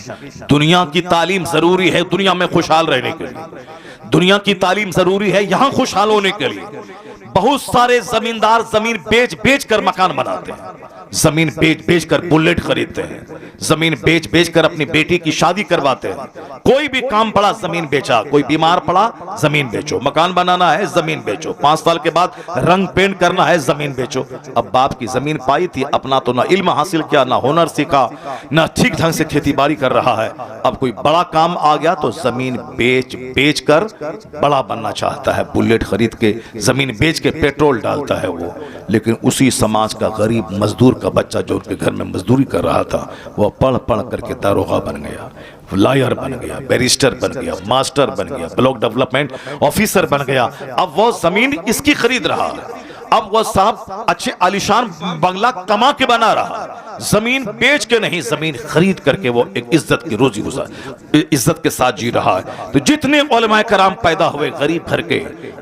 दुनिया की तालीम जरूरी है दुनिया में खुशहाल रहने के लिए, दुनिया की तालीम जरूरी है यहां खुशहाल होने के लिए। बहुत सारे जमींदार जमीन बेच बेच कर मकान बनाते हैं, जमीन बेच बेच कर बुलेट खरीदते हैं, जमीन बेच बेच कर अपनी बेटी की शादी करवाते हैं। कोई भी काम पड़ा जमीन बेचा, कोई बीमार पड़ा जमीन बेचो, मकान बनाना है जमीन बेचो, 5 साल के बाद रंग पेंट करना है जमीन बेचो। अब बाप की जमीन पाई थी, अपना तो ना इल्म हासिल किया, ना हुनर सीखा, ना ठीक ढंग से खेती बाड़ी कर रहा है। अब कोई बड़ा काम आ गया तो जमीन बेच बेच कर बड़ा बनना चाहता है, बुलेट खरीद के जमीन बेच के पेट्रोल डालता है वो। लेकिन उसी समाज का गरीब मजदूर का बच्चा जो उनके घर में मजदूरी कर रहा था, वह पढ़ पढ़ करके दारोगा बन गया, लॉयर बन गया, बैरिस्टर बन गया, मास्टर बन गया, ब्लॉक डेवलपमेंट ऑफिसर बन गया। अब वो जमीन इसकी खरीद रहा है, अब वह साहब अच्छे आलिशान बंगला कमा के बना रहा, जमीन बेच के नहीं, जमीन खरीद करके वो एक इज्जत की रोजी गुजार इज्जत के साथ जी रहा है। तो जितने उलमाए कराम पैदा हुए गरीब घर के,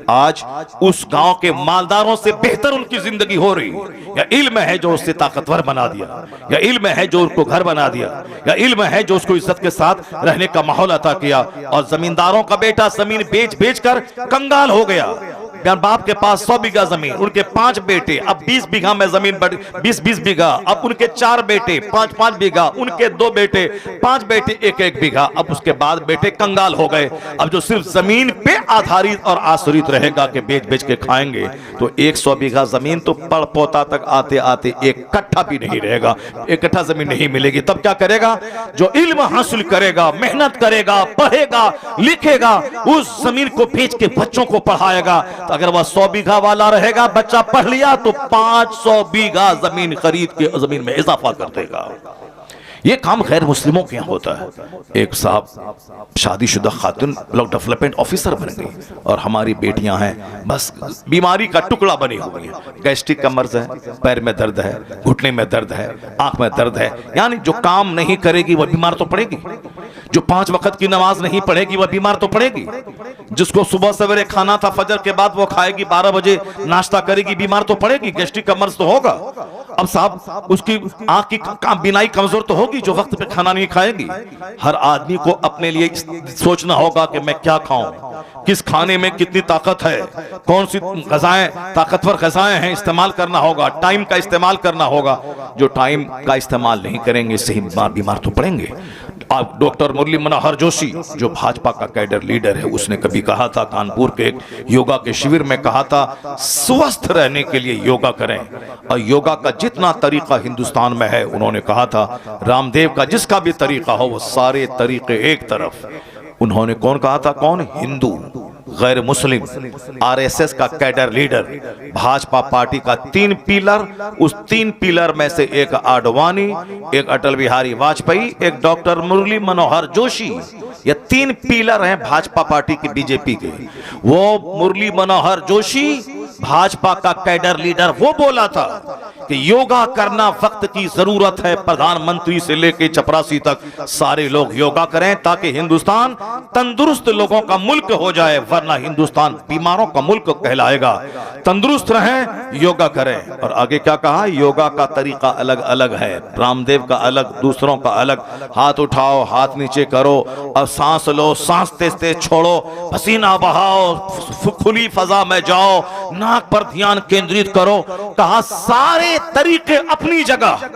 आज उस गांव के मालदारों से बेहतर उनकी जिंदगी हो रही। या इल्म है जो उससे ताकतवर बना दिया, या इल्म है जो उसको घर बना दिया, या इल्म है जो उसको इज्जत के साथ रहने का माहौल अता किया। और जमींदारों का बेटा जमीन बेच बेच कर कंगाल हो गया। बाप के पास 100 बीघा जमीन, उनके 5 बेटे, अब 20 बीघा में जमीन बढ़ 20 बीघा, अब उनके 4 बेटे 5 बीघा, उनके 2 बेटे 5 बेटे 1 बीघा। अब उसके बाद बेटे कंगाल हो गए। अब जो सिर्फ जमीन पे आधारित और आश्रित रहेगा कि बेच बेच के खाएंगे, तो 100 बीघा जमीन तो पड़ पोता तक आते आते 1 कट्ठा भी नहीं रहेगा, 1 कट्ठा जमीन नहीं मिलेगी। तब क्या करेगा? जो इल्म हासिल करेगा, मेहनत करेगा, पढ़ेगा, लिखेगा, उस जमीन को बेच के बच्चों को पढ़ाएगा। अगर वह 100 बीघा वाला रहेगा, बच्चा पढ़ लिया तो 500 बीघा जमीन खरीद के जमीन में इजाफा कर देगा। ये काम गैर मुस्लिमों के यहाँ होता है। एक साहब शादीशुदा खातून ब्लॉक डेवलपमेंट ऑफिसर बन गई और हमारी बेटियां हैं बस बीमारी का टुकड़ा बनी हुई है, गैस्ट्रिक का मर्ज है, पैर में दर्द है, घुटने में दर्द है, आंख में दर्द है। यानी जो काम नहीं करेगी वह बीमार तो पड़ेगी, जो 5 वक्त की नमाज नहीं पढ़ेगी वह बीमार तो पड़ेगी, जिसको सुबह सवेरे खाना था फजर के बाद वो खाएगी, 12 बजे नाश्ता करेगी, बीमार तो पड़ेगी, गैस्ट्रिक का मर्ज तो होगा। अब साहब उसकी आंख की बीनाई कमजोर तो होगी जो वक्त पे खाना नहीं खाएगी। हर आदमी को अपने लिए सोचना होगा कि मैं क्या खाऊं, किस खाने में कितनी ताकत है, कौन सी ग़िज़ाएं ताकतवर ग़िज़ाएं हैं, इस्तेमाल करना होगा, टाइम का इस्तेमाल करना होगा। जो टाइम का इस्तेमाल नहीं करेंगे सही बीमार तो पड़ेंगे। अब डॉक्टर मुरली मनोहर जोशी जो भाजपा का कैडर लीडर है, उसने कभी कहा था, कानपुर के एक योगा के शिविर में कहा था, स्वस्थ रहने के लिए योगा करें। और योगा का जितना तरीका हिंदुस्तान में है, उन्होंने कहा था रामदेव का जिसका भी तरीका हो वो सारे तरीके एक तरफ। उन्होंने कौन कहा था? कौन? हिंदू, गैर मुस्लिम, आरएसएस का कैडर लीडर, भाजपा पार्टी का 3 पिलर, उस 3 पिलर में से एक आडवाणी, एक अटल बिहारी वाजपेयी, एक डॉक्टर मुरली मनोहर जोशी। ये 3 पिलर हैं भाजपा पार्टी की, बीजेपी के। वो मुरली मनोहर जोशी भाजपा का कैडर लीडर, वो बोला था कि योगा करना वक्त की जरूरत है, प्रधानमंत्री से लेकर चपरासी तक सारे लोग योगा करें ताकि हिंदुस्तान तंदुरुस्त लोगों का मुल्क हो जाए, वरना हिंदुस्तान बीमारों का मुल्क कहलाएगा। तंदुरुस्त रहें, योगा करें। और आगे क्या कहा? योगा का तरीका अलग अलग है, रामदेव का अलग, दूसरों का अलग। हाथ उठाओ, हाथ नीचे करो और सांस लो, सांस तेज तेज छोड़ो, पसीना बहाओ, खुली फजा में जाओ, नाक पर ध्यान केंद्रित करो। कहा सारे तरीके अपनी जगह,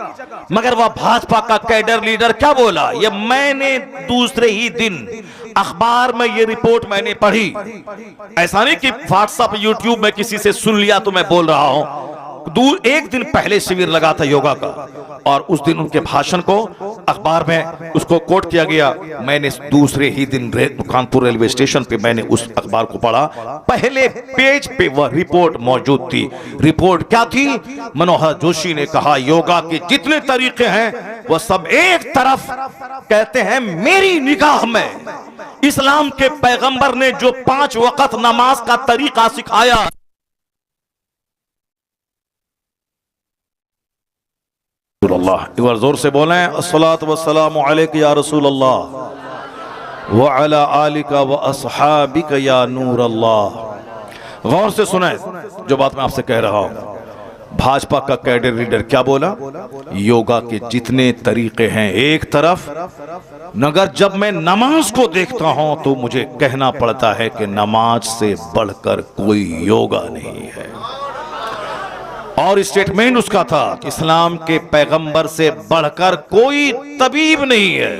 मगर वह भाजपा का कैडर लीडर क्या बोला? ये मैंने दूसरे ही दिन अखबार में ये रिपोर्ट मैंने पढ़ी, ऐसा नहीं कि व्हाट्सएप यूट्यूब में किसी से सुन लिया तो मैं बोल रहा हूं। एक दिन पहले शिविर लगा था योगा का, और उस दिन उनके भाषण को अखबार में उसको कोट किया गया। मैंने दूसरे ही दिन कानपुर रेलवे स्टेशन पे मैंने उस अखबार को पढ़ा, पहले पेज पे वह रिपोर्ट मौजूद थी। रिपोर्ट क्या थी? मनोहर जोशी ने कहा योगा के जितने तरीके हैं वह सब एक तरफ, कहते हैं मेरी निगाह में इस्लाम के पैगंबर ने जो 5 वक्त नमाज का तरीका सिखाया, एक बार जोर से बोलें, अस्सलातु वस्सलामु अलैका या रसूल अल्लाह व अला आलिका व अस्हाबिका या नूर अल्लाह। गौर से सुने जो बात मैं आपसे कह रहा हूं। भाजपा का कैडर लीडर क्या बोला? योगा के जितने तरीके हैं एक तरफ, मगर जब मैं नमाज को देखता हूं तो मुझे कहना पड़ता है कि नमाज से बढ़कर कोई योगा नहीं है। और स्टेटमेंट उसका था कि इस्लाम के पैगंबर से बढ़कर कोई तबीब नहीं है,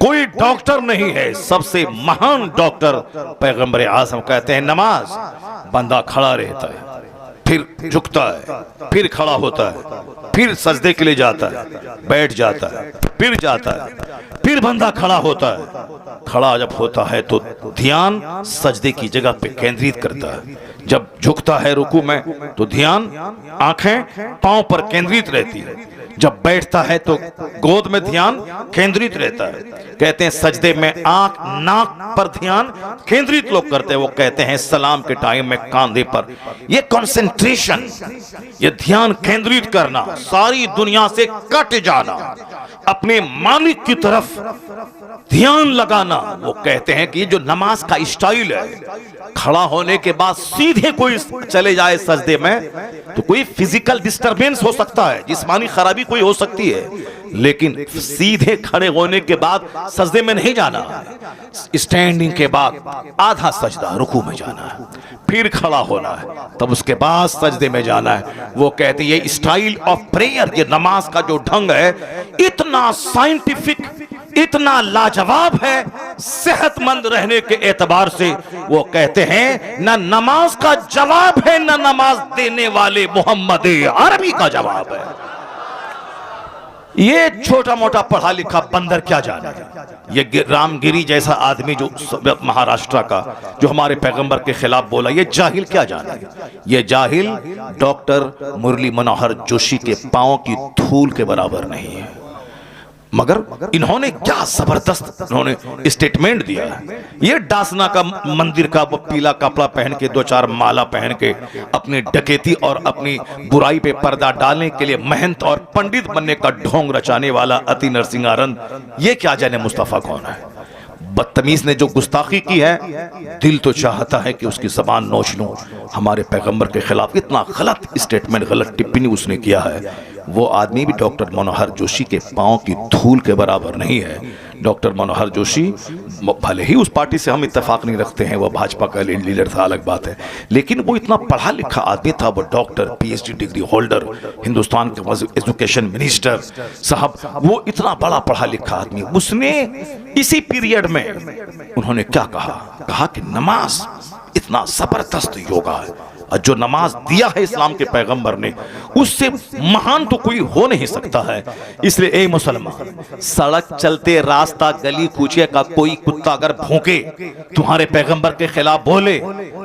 कोई डॉक्टर नहीं है। सबसे महान डॉक्टर पैगंबर आज़म कहते हैं नमाज। बंदा खड़ा रहता है, फिर झुकता है, फिर खड़ा होता है, फिर सजदे के लिए जाता है, बैठ जाता है, फिर जाता है, फिर बंदा खड़ा होता है। खड़ा जब होता है तो ध्यान सजदे की जगह पे केंद्रित करता है। जब झुकता है रुकू में तो ध्यान आंखें पांव पर केंद्रित रहती है। जब बैठता है तो गोद में ध्यान केंद्रित रहता है। कहते हैं सजदे में आंख नाक पर ध्यान केंद्रित लोग करते हैं। वो कहते हैं सलाम के टाइम में कांधे पर। ये कंसंट्रेशन, ये ध्यान केंद्रित करना, सारी दुनिया से कट जाना, अपने मालिक की तरफ ध्यान लगाना। वो कहते हैं कि ये जो नमाज का स्टाइल है, खड़ा होने के बाद सीधे कोई चले जाए सजदे में तो कोई फिजिकल डिस्टरबेंस हो सकता है, जिस्मानी खराबी कोई हो सकती है, लेकिन सीधे खड़े होने के बाद सजदे में नहीं जाना। स्टैंडिंग के बाद आधा सजदा रुकू में जाना है, फिर खड़ा होना है, तब उसके बाद सजदे में जाना है। वो कहते हैं ये स्टाइल ऑफ प्रेयर, ये नमाज का जो ढंग है, इतना साइंटिफिक, इतना लाजवाब है सेहतमंद रहने के एतबार से। वो कहते हैं न नमाज का जवाब है, न नमाज देने वाले मोहम्मद अरबी का जवाब है। ये छोटा मोटा पढ़ा लिखा बंदर क्या जाने, ये रामगिरी जैसा आदमी जो महाराष्ट्र का, जो हमारे पैगंबर के खिलाफ बोला, ये जाहिल क्या जाने। ये जाहिल डॉक्टर मुरली मनोहर जोशी के पांव की धूल के बराबर नहीं है। मगर इन्होंने क्या जबरदस्त इन्होंने स्टेटमेंट दिया है। ये डासना का मंदिर का वो पीला कपड़ा पहन के, 2-4 माला पहन के, अपनी डकैती और अपनी बुराई पे पर्दा डालने के लिए महंत और पंडित बनने का ढोंग रचाने वाला अति नरसिंहानंद, ये क्या जाने मुस्तफा कौन है। बदतमीज ने जो गुस्ताखी की है, दिल तो चाहता है कि उसकी जबान नोच लूं। हमारे पैगंबर के खिलाफ इतना गलत स्टेटमेंट, गलत टिप्पणी उसने किया है। वो आदमी भी डॉक्टर मनोहर जोशी के पांव की धूल के बराबर नहीं है। डॉक्टर मनोहर जोशी, भले ही उस पार्टी से हम इत्तेफाक नहीं रखते हैं, वह भाजपा का लीडर था, अलग बात है, लेकिन वो इतना पढ़ा लिखा आदमी था। वो doctor, PhD degree holder, Hindustan के एजुकेशन मिनिस्टर साहब, वो इतना बड़ा पढ़ा लिखा आदमी, उसने इसी पीरियड में उन्होंने क्या कहा कि नमाज इतना जबरदस्त योगा है, और जो नमाज दिया है इस्लाम के पैगंबर ने, उससे महान तो कोई हो नहीं सकता है। इसलिए ए मुसलमान, सड़क चलते रास्ता गली कूचे का कोई कुत्ता अगर भौंके, तुम्हारे पैगंबर के खिलाफ बोले,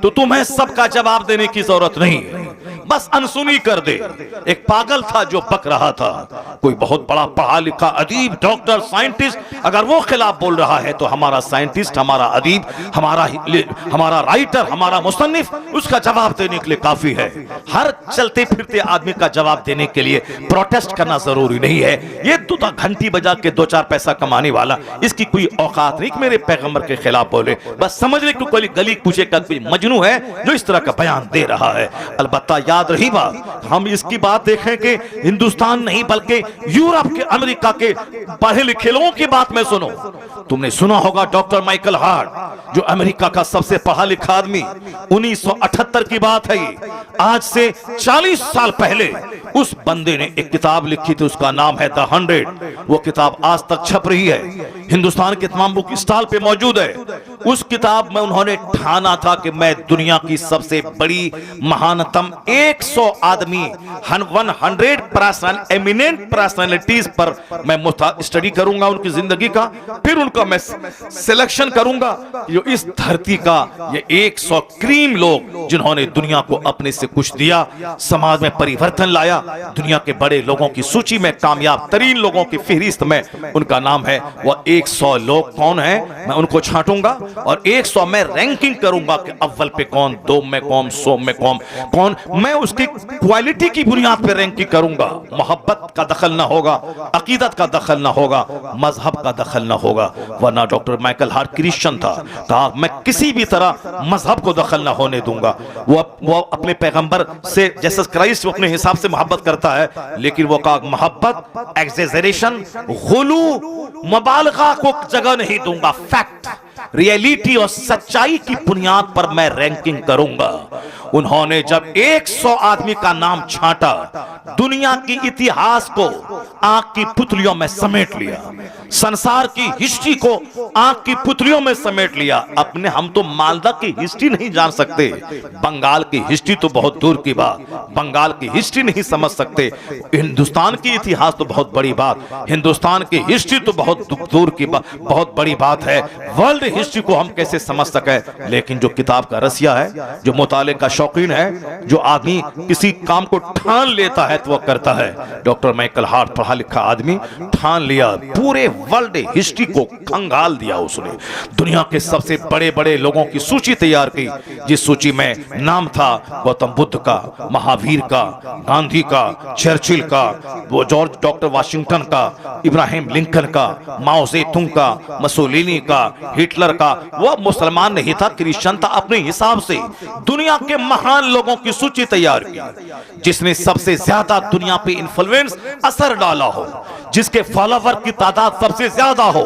तो तुम्हें सबका जवाब देने की जरूरत नहीं है, बस अनसुनी कर दे। एक पागल था जो बक रहा था, कोई बहुत बड़ा पढ़ा लिखा अदीब, डॉक्टर, साइंटिस्ट, अगर वो खिलाफ बोल रहा है तो हमारा साइंटिस्ट, हमारा अदीब, हमारा राइटर, हमारा मुसन्निफ उसका जवाब देने के लिए काफी है। हर चलते फिरते आदमी का जवाब देने के लिए प्रोटेस्ट करना जरूरी नहीं है। ये तो घंटी बजा के 2-4 पैसा कमाने वाला, इसकी कोई औकात नहीं कि मेरे पैगंबर के खिलाफ बोले। बस समझ ले कि कोई गली कूचे का कोई मजनू है जो इस तरह का बयान दे रहा है। अलबत्ता याद रही बात, हम इसकी बात देखें कि हिंदुस्तान नहीं बल्कि यूरोप के, अमेरिका के पढ़े लिखे लोगों की बात में सुनो। तुमने सुना होगा डॉक्टर माइकल हार्ट, जो अमेरिका का सबसे पढ़ा लिखा आदमी, 1978 की बात है। आज से 40 साल पहले उस बंदे ने एक किताब लिखी थी, उसका नाम है द 100। वो किताब आज तक छप रही है, हिंदुस्तान के तमाम बुक स्टॉल पे मौजूद है। उस किताब में उन्होंने ठाना था कि मैं दुनिया की सबसे बड़ी महानतम 100 आदमी 100 पर्सन एमिनेंट पर्सनालिटीज पर मैं स्टडी करूंगा उनकी जिंदगी का, फिर उनका मैं सिलेक्शन करूंगा जो इस धरती का ये 100 क्रीम लोग जिन्होंने दुनिया को अपने से कुछ दिया, समाज में परिवर्तन लाया, दुनिया के बड़े लोगों की सूची में कामयाब तरीन लोगों की फहरिस्त में उनका नाम है। वह 100 लोग कौन है, मैं उनको छांटूंगा और 100 में रैंकिंग करूंगा कि अव्वल पे कौन, 2 में कौन, 100 में कौन। मैं उसकी क्वालिटी की बुनियाद पर रैंकिंग करूंगा। मोहब्बत का दखल ना होगा, अकीदत का दखल ना होगा, मजहब का दखल ना होगा। वरना डॉक्टर माइकल हार्ट क्रिश्चियन था, कहा मैं किसी भी तरह मजहब को दखल ना होने दूंगा। वो अपने पैगंबर से जीसस क्राइस्ट अपने हिसाब से मोहब्बत करता है, लेकिन वो कहा मोहब्बत एक्सेजरेशन, गुलू, मुबालगा को जगह नहीं दूंगा। फैक्ट, रियलिटी और सच्चाई की बुनियाद पर मैं रैंकिंग करूंगा। उन्होंने जब 100 आदमी का नाम छांटा, दुनिया की इतिहास को आंख की पुतलियों में समेट लिया, संसार की हिस्ट्री को आंख की पुतलियों में समेट लिया। अपने हम तो मालदा की हिस्ट्री नहीं जान सकते, बंगाल की हिस्ट्री तो बहुत दूर की बात, बंगाल की हिस्ट्री नहीं समझ सकते, हिंदुस्तान की इतिहास तो बहुत बड़ी बात, हिंदुस्तान की हिस्ट्री तो बहुत दूर की बात, बहुत बड़ी बात है। वर्ल्ड हिस्ट्री को हम कैसे समझ सके। लेकिन जो किताब का रसिया है, जो मुताले का शौकीन है, जो आदमी किसी काम को ठान लेता है तो वह करता है। डॉक्टर माइकल हार्ट पढ़ा लिखा आदमी ठान लिया, पूरे वर्ल्ड हिस्ट्री को खंगाल दिया उसने। दुनिया के सबसे बड़े बड़े लोगों की सूची तैयार की, जिस सूची में नाम था गौतम बुद्ध का, महावीर का, गांधी का, चर्चिल का, वो जॉर्ज डॉक्टर वाशिंगटन का, इब्राहिम लिंकन का, माओ सेतुंग का, मसोलिनी का, हिटलर का। वह मुसलमान नहीं था, क्रिश्चियन था। अपने हिसाब से दुनिया के महान लोगों की सूची तैयार की, जिसने सबसे ज्यादा दुनिया पे इन्फ्लुएंस, असर डाला हो, जिसके फॉलोवर की तादाद सबसे ज्यादा हो,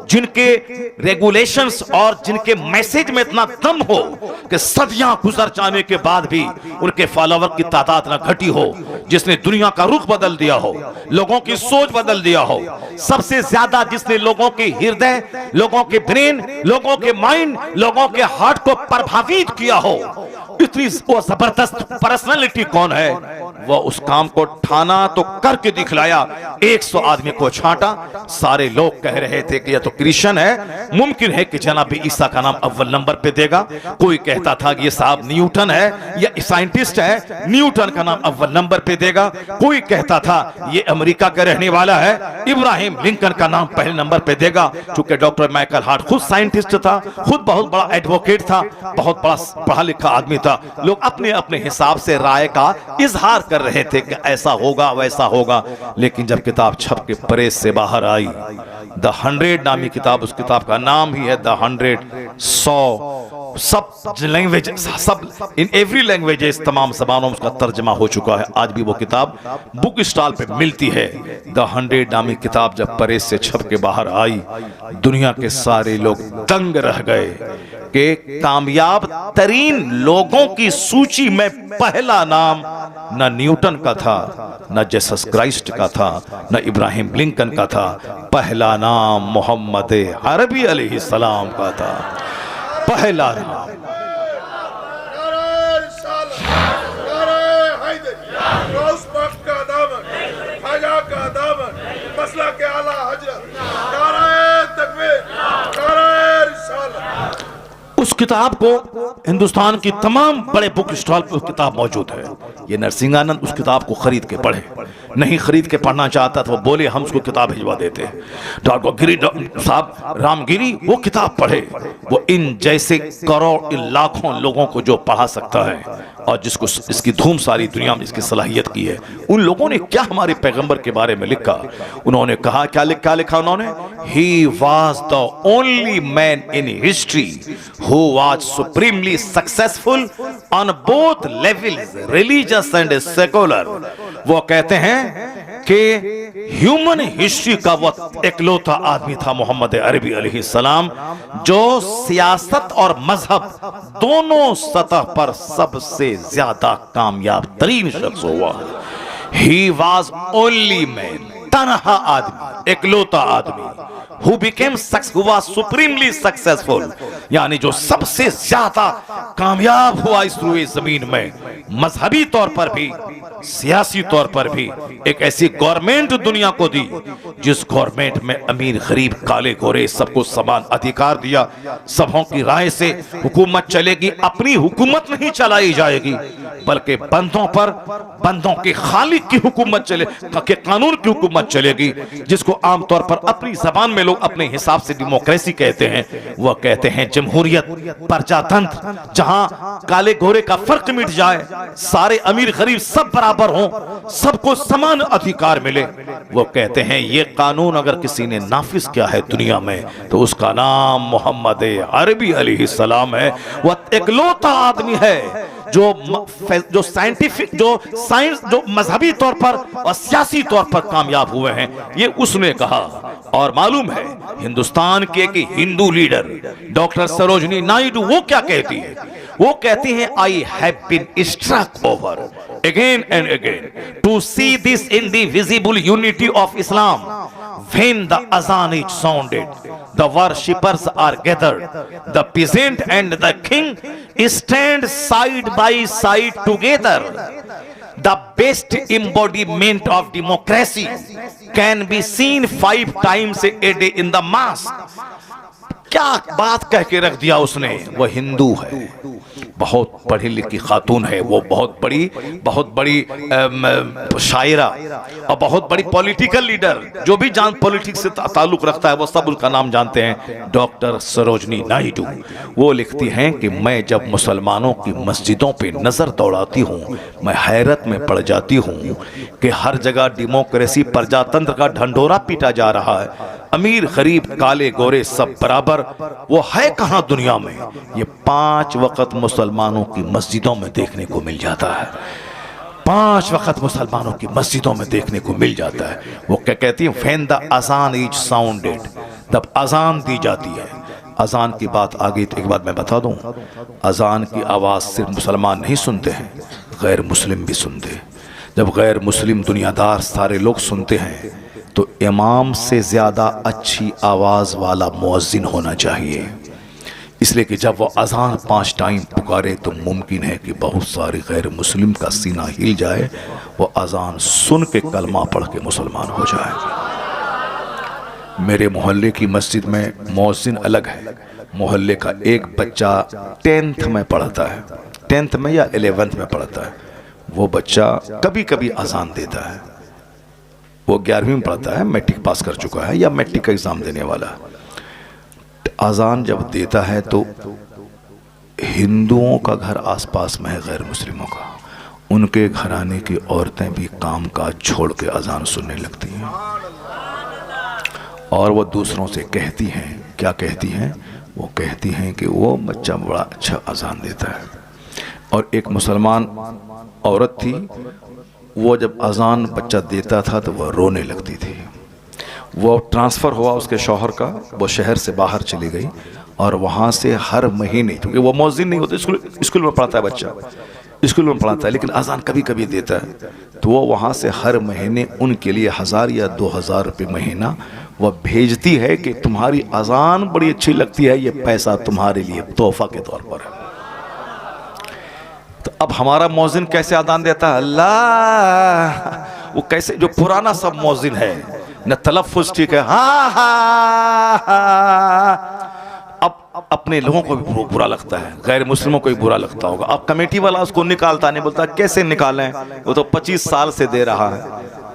जिनके रेगुलेशंस और जिनके मैसेज में इतना दम हो कि सदियां गुजर जाने के बाद भी उनके फॉलोवर की तादाद न घटी हो, जिसने दुनिया का रुख बदल दिया हो, लोगों की सोच बदल दिया हो, सबसे ज्यादा जिसने लोगों के हृदय, लोगों के ब्रेन, लोगों के माइंड, लोगों के हार्ट को प्रभावित किया हो, इतनी वो जबरदस्त पर्सनालिटी कौन है। वो उस काम को ठाना तो करके दिखलाया। 100 आदमी को छांटा। सारे लोग कह रहे थे कि यह तो क्रिश्चियन है, मुमकिन है कि जनाब ईसा का नाम अव्वल नंबर पे देगा। कोई कहता था कि ये साहब न्यूटन है या साइंटिस्ट है, न्यूटन का नाम अव्वल नंबर पे देगा। कोई कहता था ये अमेरिका का रहने वाला है, इब्राहिम लिंकन का नाम पहले नंबर पे देगा। चूंकि डॉक्टर माइकल हार्ट खुद साइंटिस्ट था, खुद बहुत बड़ा एडवोकेट था, बहुत बड़ा पढ़ा लिखा आदमी था, लोग अपने अपने हिसाब से राय का इजहार कर रहे थे कि ऐसा होगा वैसा होगा। लेकिन जब किताब छप के प्रेस से बाहर आई, द 100 नामी किताब, उस किताब का नाम ही है द 100, 100, सब लैंग्वेज, सब इन एवरी लैंग्वेजेस, तमाम जबानों में उसका तर्जमा हो चुका है। आज भी वो किताब बुक स्टॉल पे मिलती है। द 100 नामी किताब जब प्रेस से छप के बाहर आई, दुनिया के सारे लोग दंग रह गए कि कामयाब तरीन लोगों की सूची में पहला नाम न न्यूटन का था, न जीसस क्राइस्ट का था, न इब्राहिम लिंकन का था। पहला नाम मोहम्मद अरबी अलैहिस्सलाम का था। पहला नाम। उस किताब को हिंदुस्तान की तमाम बड़े बुक स्टॉल पर किताब मौजूद है। ये नरसिंहानंद उस किताब को खरीद के पढ़े, नहीं खरीद के पढ़ना चाहता तो वो बोले हम उसको किताब भिजवा देते हैं। डॉक्टर गिरी साहब रामगिरी वो किताब पढ़े, वो इन जैसे करोड़ लाखों लोगों को जो पढ़ा सकता है और जिसको इसकी धूम सारी दुनिया में इसकी सलाहियत की है। उन लोगों ने क्या हमारे पैगंबर के बारे में लिखा, उन्होंने कहा क्या लिखा उन्होंने, he was the only man in history who was supremely successful on both levels, religious and secular। वो कहते हैं कि ह्यूमन हिस्ट्री का वो एकलौता आदमी था मोहम्मद अरबी अलैहिस्सलाम, जो सियासत और मजहब दोनों सतह पर सबसे ज्यादा कामयाब तरीन शख्स हुआ। ही वॉज ओनली मैन, तनहा आदमी, एकलौता आदमी, who became who was supremely successful, यानी जो सबसे ज्यादा कामयाब हुआ इस रूए जमीन में, मजहबी तौर पर भी सियासी तौर पर भी। एक ऐसी गवर्नमेंट दुनिया को दी जिस गवर्नमेंट में अमीर गरीब काले गोरे सबको समान अधिकार दिया, सबों की राय से हुकूमत चलेगी, अपनी हुकूमत नहीं चलाई जाएगी बल्कि बंदों पर, बंदों के खालिक की हुकूमत चले, के कानून की हुकूमत चलेगी, जिसको आमतौर पर अपनी जबान में लोग अपने हिसाब से डेमोक्रेसी कहते हैं। वह कहते हैं जमहूरियत, प्रजातंत्र, जहां काले गोरे का फर्क मिट जाए, सारे अमीर गरीब सब बराबर हों, सबको समान अधिकार मिले। वो कहते हैं ये कानून अगर किसी ने नाफिज किया है दुनिया में तो उसका नाम मोहम्मद अरबी अलैहिस्सलाम है। वह एकलौता आदमी है जो साइंटिफिक, जो साइंस, जो मजहबी तौर पर और सियासी तौर पर कामयाब हुए हैं, ये उसने कहा। और मालूम है हिंदुस्तान के एक हिंदू लीडर डॉक्टर सरोजनी नायडू वो क्या कहती है? वो कहती हैं I have been struck over again and again to see this indivisible unity of Islam. When the azan is sounded, the worshippers are gathered, the peasant and the king stand side by side together. The best embodiment of democracy can be seen 5 times a day in the mosque. क्या बात कह के रख दिया उसने। वह हिंदू है, बहुत पढ़ी लिखी खातून है, वो बहुत बड़ी शायरा और बहुत बड़ी पॉलिटिकल लीडर, जो भी जान पॉलिटिक्स से ताल्लुक रखता है वो सब उनका नाम जानते हैं, डॉक्टर सरोजनी नायडू। वो लिखती हैं कि मैं जब मुसलमानों की मस्जिदों पे नज़र दौड़ाती हूँ, मैं हैरत में पड़ जाती हूँ कि हर जगह डेमोक्रेसी, प्रजातंत्र का ढंढोरा पीटा जा रहा है, अमीर गरीब काले गोरे सब बराबर। वो है कहाँ दुनिया में? ये 5 वक्त मुसलमानों की मस्जिदों में देखने को मिल जाता है, 5 वक्त मुसलमानों की मस्जिदों में देखने को मिल जाता है। वो क्या कहती है? व्हेन द अजान इज साउंडेड, जब अजान दी जाती है। अजान की बात आगे तो एक बात मैं बता दूं, अजान की आवाज़ सिर्फ मुसलमान नहीं सुनते हैं, गैर मुस्लिम भी सुनते हैं। जब गैर मुस्लिम दुनियादार सारे लोग सुनते हैं तो इमाम से ज़्यादा अच्छी आवाज़ वाला मुअज्जिन होना चाहिए, इसलिए कि जब वो अजान 5 टाइम पुकारे तो मुमकिन है कि बहुत सारे गैर मुस्लिम का सीना हिल जाए, वो अजान सुन के कलमा पढ़ के मुसलमान हो जाए। मेरे मोहल्ले की मस्जिद में मुअज्जिन अलग है। मोहल्ले का एक बच्चा 10th में पढ़ता है, 10th में या 11th में पढ़ता है। वो बच्चा कभी कभी अजान देता है, वो 11वीं में पढ़ता है, मैट्रिक पास कर चुका है या मैट्रिक का एग्ज़ाम देने वाला है। अजान जब देता है तो हिंदुओं का घर आसपास में है, गैर मुस्लिमों का, उनके घराने की औरतें भी काम काज छोड़ के अजान सुनने लगती हैं और वो दूसरों से कहती हैं, क्या कहती हैं? वो कहती हैं कि वो बच्चा बड़ा अच्छा अजान देता है। और एक मुसलमान औरत थी, वो जब अजान बच्चा देता था तो वह रोने लगती थी। वो ट्रांसफ़र हुआ उसके शौहर का, वो शहर से बाहर चली गई और वहाँ से हर महीने, क्योंकि वो मौज़िन नहीं होते, स्कूल में पढ़ता है बच्चा, स्कूल में पढ़ाता है, लेकिन अजान कभी कभी देता है, तो वो वहाँ से हर महीने उनके लिए 1000 या 2000 रुपये महीना वह भेजती है कि तुम्हारी अजान बड़ी अच्छी लगती है, ये पैसा तुम्हारे लिए तोहफा के तौर पर है। तो अब हमारा मौज़िन कैसे अजान देता है? अल्लाह, वो कैसे, जो पुराना सब मौज़िन है, न तलफ़्फ़ुज़ ठीक है, हाँ हाँ हाँ। अब अपने लोगों को भी बुरा लगता है, गैर मुस्लिमों को भी बुरा लगता होगा। अब कमेटी वाला उसको निकालता नहीं, बोलता कैसे निकालें, वो तो 25 साल से दे रहा है,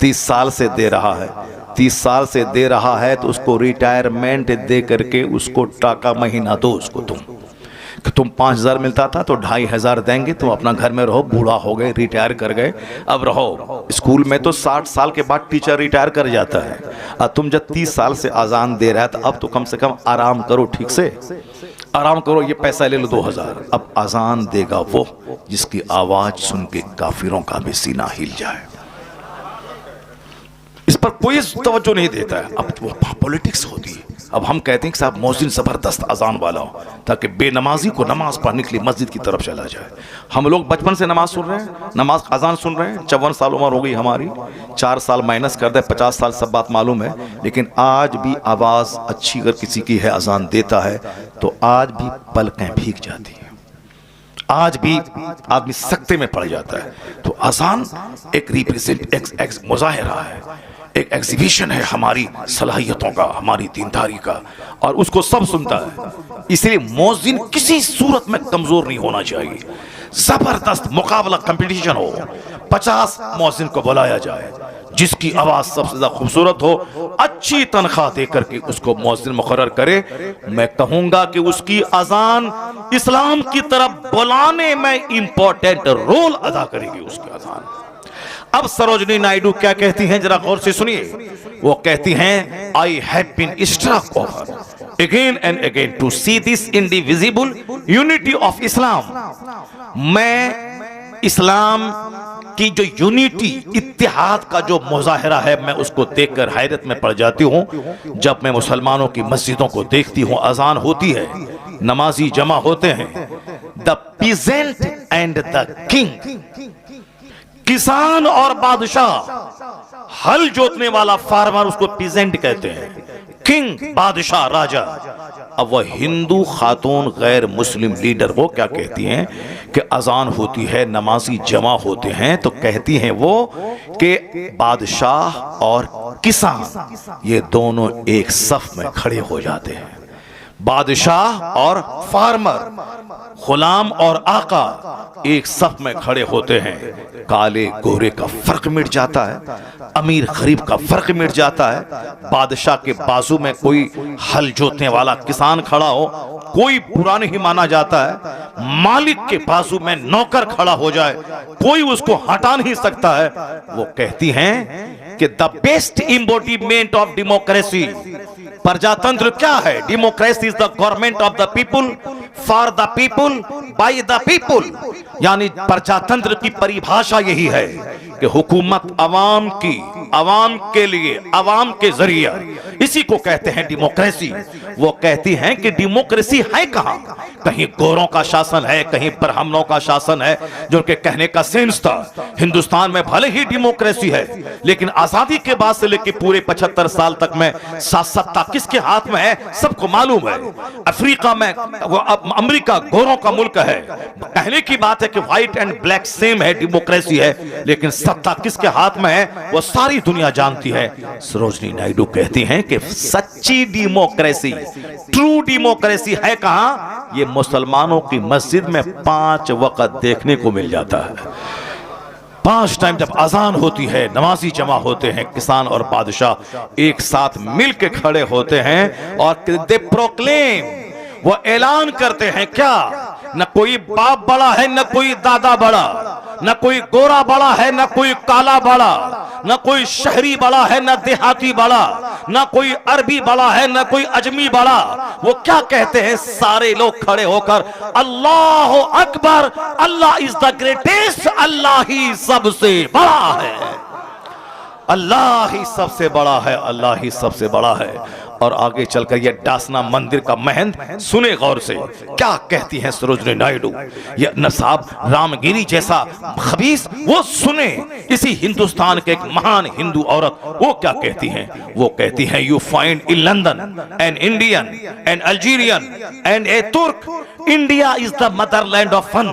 30 साल से दे रहा है, 30 साल से दे रहा है, तो उसको रिटायरमेंट दे करके उसको टाका महीना दो उसको। तुम 5000 मिलता था तो 2500 देंगे, तुम अपना घर में रहो, बूढ़ा हो गए, रिटायर कर गए, अब रहो। स्कूल में तो 60 साल के बाद टीचर रिटायर कर जाता है, और तुम जब 30 साल से अजान दे रहा है तो अब तो कम से कम आराम करो, ठीक से आराम करो, ये पैसा ले लो 2000। अब अजान देगा वो जिसकी आवाज़ सुन के काफिरों का भी सीना हिल जाए। इस पर कोई तवज्जो नहीं देता है। अब वो पॉलिटिक्स होती है, अब हम कहते हैं कि साहब मौज़िन ज़बरदस्त अजान वाला हो ताकि बेनमाजी को नमाज पढ़ने के लिए मस्जिद की तरफ चला जाए। हम लोग बचपन से नमाज सुन रहे हैं, नमाज अजान सुन रहे हैं, 54 साल उम्र हो गई हमारी, 4 साल माइनस कर दे 50 साल, सब बात मालूम है। लेकिन आज भी आवाज़ अच्छी अगर किसी की है, अजान देता है तो आज भी पलकें भीग जाती हैं, आज भी आदमी सकते में पड़ जाता है। तो अजान एक रिप्रेजेंट एक मुजाहिरा है, एक एग्जीबिशन है हमारी सलाहियतों का, हमारी दीनदारी का, और उसको सब सुनता है। इसलिए मौज़िन किसी सूरत में कमजोर नहीं होना चाहिए। जबरदस्त मुकाबला कंपटीशन हो, 50 मौज़िन को बुलाया जाए, जिसकी आवाज सबसे ज्यादा खूबसूरत हो, अच्छी तनख्वाह देकर के उसको मौज़िन मुकर्रर करे। मैं कहूंगा कि उसकी अजान इस्लाम की तरफ बुलाने में इंपॉर्टेंट रोल अदा करेगी उसकी अजान। अब सरोजनी नायडू क्या कहती हैं, जरा गौर से सुनिए। वो कहती हैं, I have been struck over again and again to see this indivisible unity of Islam. मैं इस्लाम की जो यूनिटी, इत्तेहाद का जो मुजाहिरा है, मैं उसको देखकर हैरत में पड़ जाती हूँ। जब मैं मुसलमानों की मस्जिदों को देखती हूँ, अजान होती है, नमाजी जमा होते हैं, the peasant and the king, किसान और बादशाह, हल जोतने वाला फार्मर उसको पीजेंट कहते हैं, किंग बादशाह राजा। अब वह हिंदू खातून गैर मुस्लिम लीडर वो क्या कहती हैं कि अजान होती है, नमाजी जमा होते हैं, तो कहती हैं वो कि बादशाह और किसान ये दोनों एक सफ में खड़े हो जाते हैं। बादशाह और फार्मर, गुलाम और आका एक सफ में खड़े होते हैं। काले गोरे का फर्क मिट जाता है, अमीर गरीब का फर्क मिट जाता है। बादशाह के बाजू में कोई हल जोतने वाला किसान खड़ा हो, कोई बुरा नहीं माना जाता है। मालिक के बाजू में नौकर खड़ा हो जाए, कोई उसको हटा नहीं सकता है। वो कहती हैं कि the best embodiment of democracy, प्रजातंत्र क्या है? Democracy is the government of the people, for the people, by the people. यानी प्रजातंत्र की परिभाषा यही है कि हुकूमत अवाम की, अवाम के लिए, अवाम के जरिए, इसी को कहते हैं डेमोक्रेसी। वो कहती हैं कि डेमोक्रेसी है कहां? कहीं गोरों का शासन है, कहीं ब्राह्मणों का शासन है, जो उनके कहने का सेंस था। हिंदुस्तान में भले ही डेमोक्रेसी है, लेकिन आजादी के बाद से लेकर पूरे 75 साल तक में सत्ता किसके हाथ में है सबको मालूम है। अफ्रीका में, अमेरिका गोरों का मुल्क है, कहने की बात है कि व्हाइट एंड ब्लैक सेम है, डेमोक्रेसी है, लेकिन सत्ता किसके हाथ में है वो सारी दुनिया जानती है। सरोजनी नायडू कहती हैं कि सच्ची डेमोक्रेसी, ट्रू डेमोक्रेसी है कहां? ये मुसलमानों की मस्जिद में 5 वक्त देखने को मिल जाता है। 5 टाइम जब अजान होती है, नमाजी जमा होते हैं, किसान और बादशाह एक साथ मिलके खड़े होते हैं और दे प्रोक्लेम, वो ऐलान करते हैं क्या? न कोई बाप बड़ा है, न कोई दादा बड़ा, न कोई गोरा बड़ा है, न कोई काला बड़ा, न कोई शहरी बड़ा है, न देहाती बड़ा, न कोई अरबी बड़ा है, न कोई अजमी बड़ा। वो क्या कहते हैं? सारे लोग खड़े होकर अल्लाह अकबर, अल्लाह इज द ग्रेटेस्ट, अल्लाह ही सबसे बड़ा है, अल्लाह ही सबसे बड़ा है, अल्लाह ही सबसे बड़ा है। और आगे चलकर यह डासना मंदिर का महंत सुने गौर से क्या कहती हैं सरोजनी नायडू। यह नसाब रामगिरी जैसा खबीस वो सुने। इसी हिंदुस्तान के एक महान हिंदू औरत वो क्या कहती हैं? वो कहती हैं, you find in London an Indian, an Algerian and a Turk, India is the motherland of fun,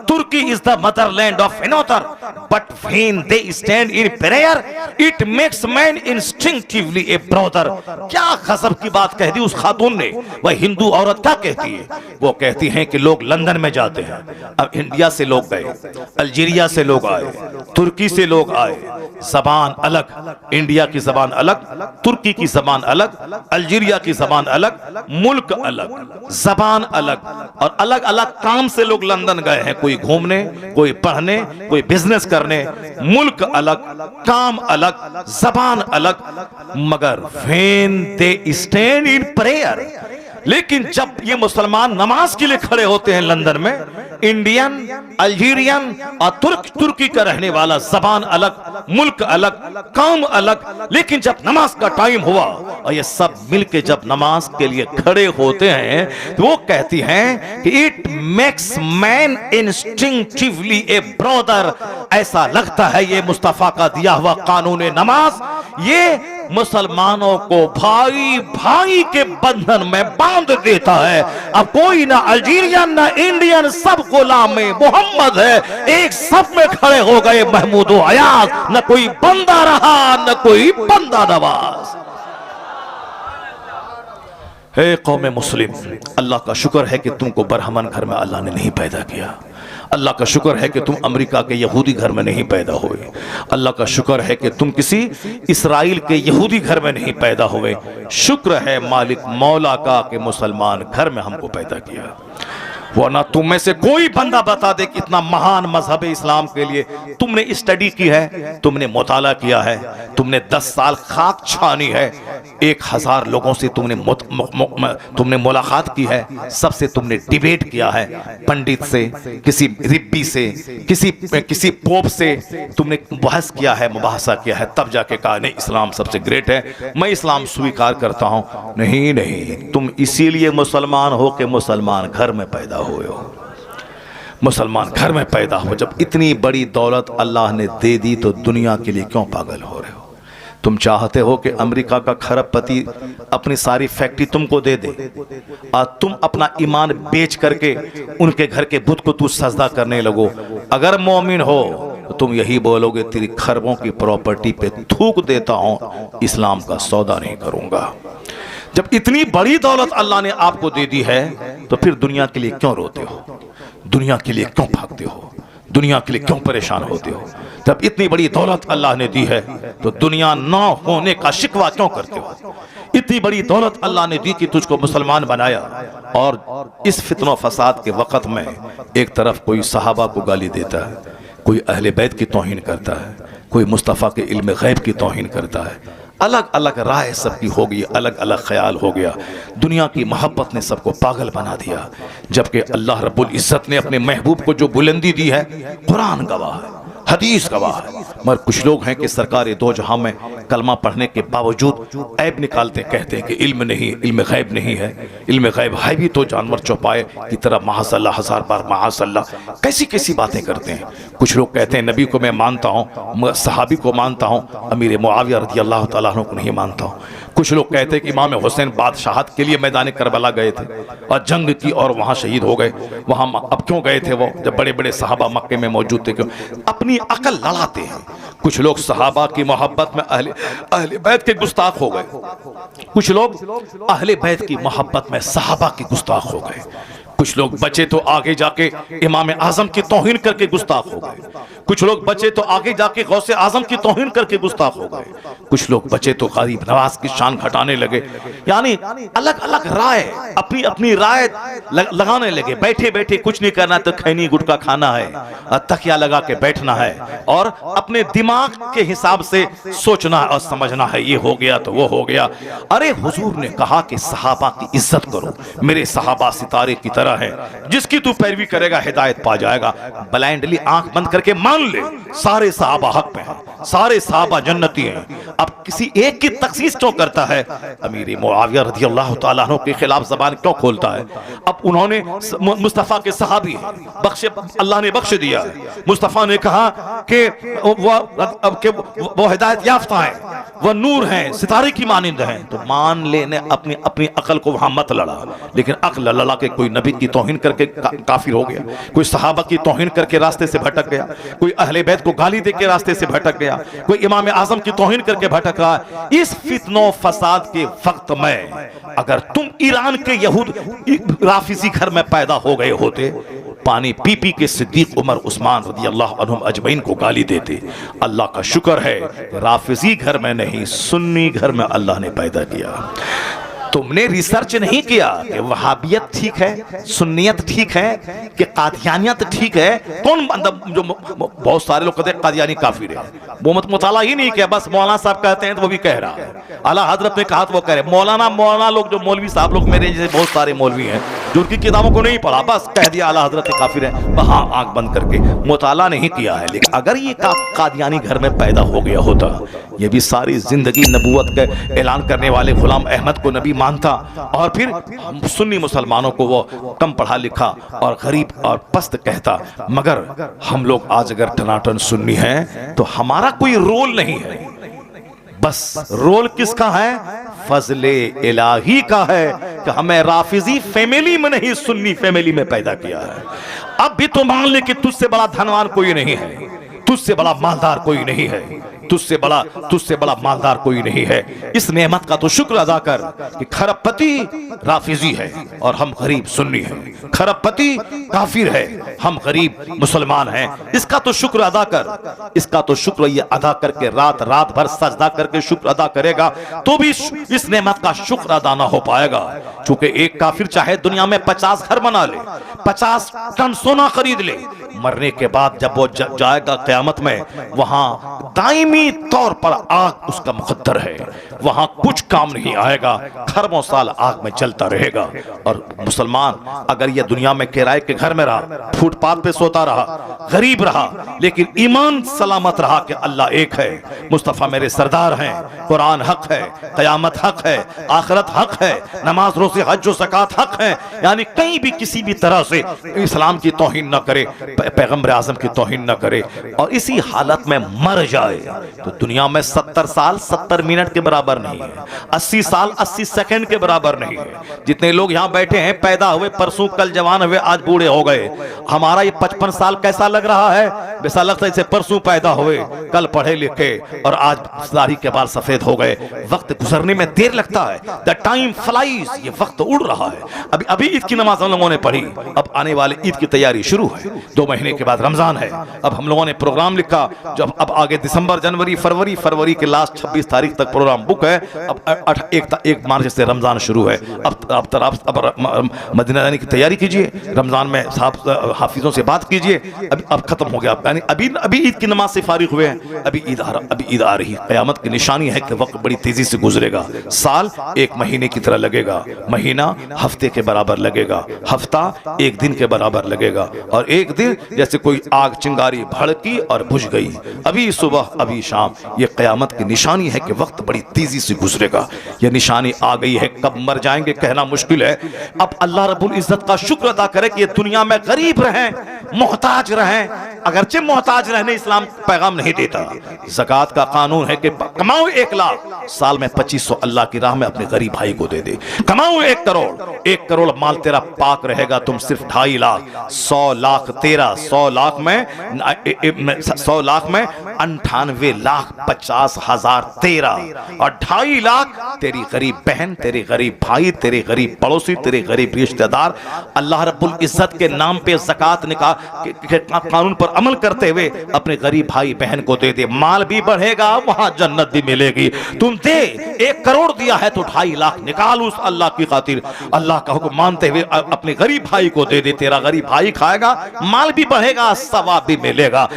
Turkey is the motherland of another, but when they stand in prayer it makes man instinctively a brother. क्या गजब की बात कह दी उस खातून ने। वह हिंदू औरत क्या कहती है? वो कहती हैं कि लोग लंदन में जाते हैं, अब इंडिया से लोग गए, अल्जीरिया से लोग आए, तुर्की से लोग आए, जबान अलग, इंडिया की जबान अलग, तुर्की की जबान अलग, अल्जीरिया की जबान अलग, मुल्क अलग, जबान अलग, और अलग अलग काम से लोग लंदन गए हैं, कोई घूमने, कोई पढ़ने, कोई बिजनेस करने। मुल्क अलग, काम अलग, जबान अलग, मगर when they stand in prayer, लेकिन जब ये मुसलमान नमाज के लिए खड़े होते हैं लंदन में, इंडियन, अल्जीरियन और तुर्की का रहने वाला, जबान अलग, मुल्क अलग, कौम अलग, लेकिन जब नमाज का टाइम हुआ और ये सब मिलके जब नमाज के लिए खड़े होते हैं तो वो कहती हैं कि it makes man instinctively a brother. ऐसा लगता है ये मुस्तफा का दिया हुआ कानून नमाज ये मुसलमानों को भाई भाई के बंधन में बांध देता है। अब कोई ना अल्जीरियन ना इंडियन, सब गुलाम मोहम्मद है। एक सब में खड़े हो गए महमूद अयाज, न कोई बंदा रहा न कोई बंदा नवाज। हे कौम मुस्लिम, अल्लाह का शुक्र है कि तुमको बरहमन घर में अल्लाह ने नहीं पैदा किया। अल्लाह का शुक्र है कि तुम अमेरिका के यहूदी घर में नहीं पैदा हुए। अल्लाह का शुक्र है कि तुम किसी इसराइल के यहूदी घर में नहीं पैदा हुए। शुक्र है मालिक मौला का कि मुसलमान घर में हमको पैदा किया। वरना तुम में से कोई बंदा बता दे कि इतना महान मजहब इस्लाम के लिए तुमने स्टडी की है, तुमने मुताला किया है, तुमने 10 साल खाक छानी है, 1000 लोगों से तुमने मुलाकात की है, सबसे तुमने डिबेट किया है, पंडित से, किसी रिब्बी से, किसी पोप से तुमने बहस किया है, मुबाहसा किया है, तब जाके कहा नहीं इस्लाम सबसे ग्रेट है, मैं इस्लाम स्वीकार करता हूं। नहीं नहीं, तुम इसीलिए मुसलमान हो कि मुसलमान घर में पैदा हुए हो, मुसलमान घर में पैदा हो। जब इतनी बड़ी दौलत अल्लाह ने दे दी तो दुनिया के लिए क्यों पागल हो रहे हो? तुम चाहते हो कि अमेरिका का खरबपति अपनी सारी फैक्ट्री तुमको दे दे और तुम अपना ईमान बेच करके उनके घर के बुत को तू सजदा करने लगो। अगर मोमिन हो तो तुम यही बोलोगे तेरी खरबों की प्रॉपर्टी पे थूक देता हूं, इस्लाम का सौदा नहीं करूंगा। जब इतनी बड़ी दौलत अल्लाह ने आपको दे दी है तो फिर दुनिया के लिए क्यों रोते हो? दुनिया के लिए क्यों भागते हो? दुनिया के लिए क्यों परेशान होते हो? जब इतनी बड़ी दौलत अल्लाह ने दी है तो दुनिया ना होने का शिकवा क्यों करते हो? इतनी बड़ी दौलत अल्लाह ने दी कि तुझको मुसलमान बनाया, और इस फितना फसाद के वक़्त में एक तरफ कोई सहाबा को गाली देता है, कोई अहले बैत की तौहीन करता है, कोई मुस्तफ़ा के इल्म गैब की तौहीन करता है। अलग अलग राय सबकी हो गई, अलग अलग ख्याल हो गया। दुनिया की मोहब्बत ने सबको पागल बना दिया, जबकि अल्लाह रब्बुल इज़्ज़त ने अपने महबूब को जो बुलंदी दी है, कुरान गवाह है, हदीस गवाह है। मगर कुछ लोग हैं कि सरकार दो जहां में कलमा पढ़ने के बावजूद ऐब निकालते, कहते हैं कि इल्म नहीं, इल्म गैब नहीं है। इल्म गैब है भी तो जानवर चौपाए की तरह माशाअल्लाह 1000 बार माशाअल्लाह कैसी कैसी बातें करते हैं। कुछ लोग कहते हैं नबी को मैं मानता हूँ, सहाबी को मानता हूँ, अमीर मुआविया रज़ी अल्लाह तआला अन्हु को नहीं मानता हूँ। कुछ लोग कहते हैं कि इमाम हुसैन बादशाहत के लिए मैदान करबला गए थे और जंग की और वहाँ शहीद हो गए। वहाँ अब क्यों गए थे वो, जब बड़े बड़े सहाबा मक्के में मौजूद थे? क्यों? अपनी अकल लड़ाते हैं। कुछ लोग सहाबा की मोहब्बत में अहले बैत के गुस्ताख हो गए, कुछ लोग अहले बैत की मोहब्बत में सहाबा की गुस्ताख हो गए। कुछ लोग बचे तो आगे जाके इमाम आजम की तौहीन करके गुस्ताख हो गए, कुछ लोग बचे तो आगे जाके गौसे आजम की तौहीन करके गुस्ताख हो गए, कुछ लोग बचे तो गरीब नवाज की शान घटाने लगे। यानी अलग अलग राय, अपनी अपनी राय लगाने लगे। बैठे बैठे कुछ नहीं करना तो खैनी गुटका खाना है, तकिया लगा के बैठना है और अपने दिमाग के हिसाब से सोचना और समझना है, ये हो गया तो वो हो गया। अरे हुजूर ने कहा कि सहाबा की इज्जत करो, मेरे सहाबा सितारे की तरह है, जिसकी तू पैरवी करेगा हिदायत पा जाएगा। ब्लाइंडली आंख बंद करके मान ले सारे सहाबा हक पे हैं, सारे सहाबा जन्नती हैं। अब किसी एक की तखसीस क्यों करता है? अमीर मुआविया रज़ी अल्लाह तआला अन्हु के खिलाफ जबान क्यों खोलता है? अब उन्होंने मुस्तफ़ा के सहाबी हैं, बख्शे अल्लाह ने बख्श दिया है। मुस्तफ़ा ने कहा कि वो हिदायत याफ्ता है, वह नूर हैं, सितारे की मानिंद हैं। तो मान लेने अपनी अपनी अकल को वहां मत लड़ा, लेकिन अक्ल लड़ा के कोई नबी की तौहीन करके काफिर हो गया, कोई सहाबा की तौहीन करके रास्ते से भटक गया, कोई अहले बैत को गाली दे के रास्ते से भटक गया, कोई इमाम आजम की तौहीन करके भटक रहा। इस फितनो फसाद के वक्त में अगर तुम ईरान के यहूद राफिजी घर में पैदा हो गए होते, पानी पी पी के सिद्दीक उमर उस्मान रज़ी अल्लाह अन्हुम अजमईन को गाली देते। अल्लाह का शुक्र है राफिजी घर में नहीं, सुन्नी घर में अल्लाह ने पैदा किया। तुमने रिसर्च नहीं किया कि वहाबियत ठीक है, सुन्नियत ठीक है, कि कादियानियत ठीक है। कौन जो बहुत सारे लोग कहते हैं कादियानी काफिर है, वो मुताला ही नहीं किया, बस मौलाना साहब कहते हैं तो वो भी कह रहा है, आला हजरत ने कहा तो वो कह रहे। मौलाना लोग, जो मौलवी साहब लोग, मेरे जैसे बहुत सारे मौलवी हैं जो उनकी किताबों को नहीं पढ़ा, बस कह दिया आला हजरत काफिर है, वहां आंख बंद करके, मुताला नहीं किया है। लेकिन अगर ये कादियानी घर में पैदा हो गया होता, ये भी सारी जिंदगी नबूवत के ऐलान करने वाले गुलाम अहमद को नबी मानता, और फिर सुन्नी मुसलमानों को वो कम पढ़ा लिखा और गरीब और पस्त कहता। मगर हम लोग आज अगर टनाटन सुन्नी हैं तो हमारा कोई रोल नहीं है, बस रोल किसका है? फजले इलाही का है कि हमें राफिजी फैमिली में नहीं, सुन्नी फैमिली में पैदा किया है। अब भी तो मान ले कि तुझसे बड़ा धनवान कोई नहीं है, तुझसे बड़ा मालदार कोई नहीं है, तुझसे बड़ा मालदार कोई नहीं है। इस नेमत का तो शुक्र अदा कर कि खरबपति राफिजी है और हम गरीब सुन्नी हैं, खरबपति काफिर है, हम गरीब मुसलमान हैं। इसका तो शुक्र अदा कर, इसका तो शुक्र ये अदा करके रात भर सजदा करके शुक्र अदा करेगा तो भी इस नेमत का शुक्र अदा ना हो पाएगा। चूंकि एक काफिर चाहे दुनिया में 50 घर बना ले, 50 टन सोना खरीद ले, मरने के बाद जब वो जाएगा क़यामत में, वहां दायमी तौर पर आग उसका मुकद्दर है, वहां कुछ काम नहीं आएगा, खरबों साल आग में चलता रहेगा। और मुसलमान अगर ये दुनिया में किराए के घर में रहा, फुटपाथ पे सोता रहा, गरीब रहा, लेकिन ईमान सलामत रहा कि अल्लाह एक है, मुस्तफा मेरे सरदार हैं, कुरान हक है, क़यामत हक है, आखिरत हक है, नमाज रोज़े हज व ज़कात हक है, यानी कहीं भी किसी भी तरह से इस्लाम की तौहीन न करे, पैगंबर आज़म की तौहीन न करे, और इसी हालत में मर जाए तो दुनिया में 70 साल 70 मिनट के बराबर नहीं है, 80 साल 80 सेकंड के बराबर नहीं है। जितने लोग यहाँ बैठे हैं, पैदा हुए परसों, कल जवान हुए, आज बूढ़े हो गए। हमारा ये 55 साल कैसा लग रहा है? वैसा लगता है जैसे परसों पैदा हुए, कल पढ़े लिखे और आज दाढ़ी के बाल सफेद हो गए। वक्त गुजरने में देर लगता है, द टाइम फ्लाइज, ये वक्त उड़ रहा है। अभी ईद की नमाज हम लोगों ने पढ़ी, अब आने वाले ईद की तैयारी शुरू है, 2 महीने के बाद रमजान है। अब हम लोगों ने प्रोग्राम लिखा, जब अब आगे दिसंबर, जनवरी, फरवरी के लास्ट 26 तारीख तक प्रोग्राम बुक है। अब 1 मार्च से रमजान शुरू है। अब मदीना जाने की तैयारी कीजिए, रमजान में साहब हाफिजों से बात कीजिए। अब खत्म हो गया, यानी अभी ईद की नमाज से फारिग हुए हैं, अभी ईद आ रही है। क़यामत की निशानी है कि वक्त बड़ी तेजी से गुजरेगा, साल 1 महीने की तरह लगेगा, महीना हफ्ते के बराबर लगेगा, हफ्ता 1 दिन के बराबर लगेगा, और 1 दिन जैसे कोई आग चिंगारी भड़की और बुझ गई, अभी सुबह अभी शाम। ये क़यामत की निशानी है कि वक्त बड़ी तेजी से गुजरेगा। ये निशानी आ गई है, कब मर जाएंगे कहना मुश्किल है। अब अल्लाह रब्बुल इज्जत का शुक्र अदा करे कि ये दुनिया में गरीब रहें, मोहताज रहें। अगरचे मोहताज रहने इस्लाम पैगाम नहीं देता। ज़कात का कानून है कि कमाओ 1 लाख, साल में 2500 अल्लाह की राह में अपने गरीब भाई को दे दे। कमाओ 1 करोड़, 1 करोड़ माल तेरा पाक रहेगा, तुम सिर्फ 2.5 लाख, 100 लाख तेरा, 100 लाख में 98,50,000 तेरा, और 2.5 लाख तेरी गरीब बहन, तेरे गरीब भाई, तेरे गरीब पड़ोसी, तेरे गरीब रिश्तेदार। अल्लाह रब्बुल इज्जत के नाम पे ज़कात कानून पर अमल करते हुए अपने गरीब भाई बहन को दे दे, माल भी बढ़ेगा, वहां जन्नत भी मिलेगी। तुम दे, 1 करोड़ दिया है तो 2.5 लाख निकाल उस अल्लाह की खातिर, अल्लाह का हुक्म मानते हुए अपने गरीब भाई को दे दे। तेरा गरीब भाई खाएगा, माल भी बढ़ेगा, सवाब भी मिलेगा।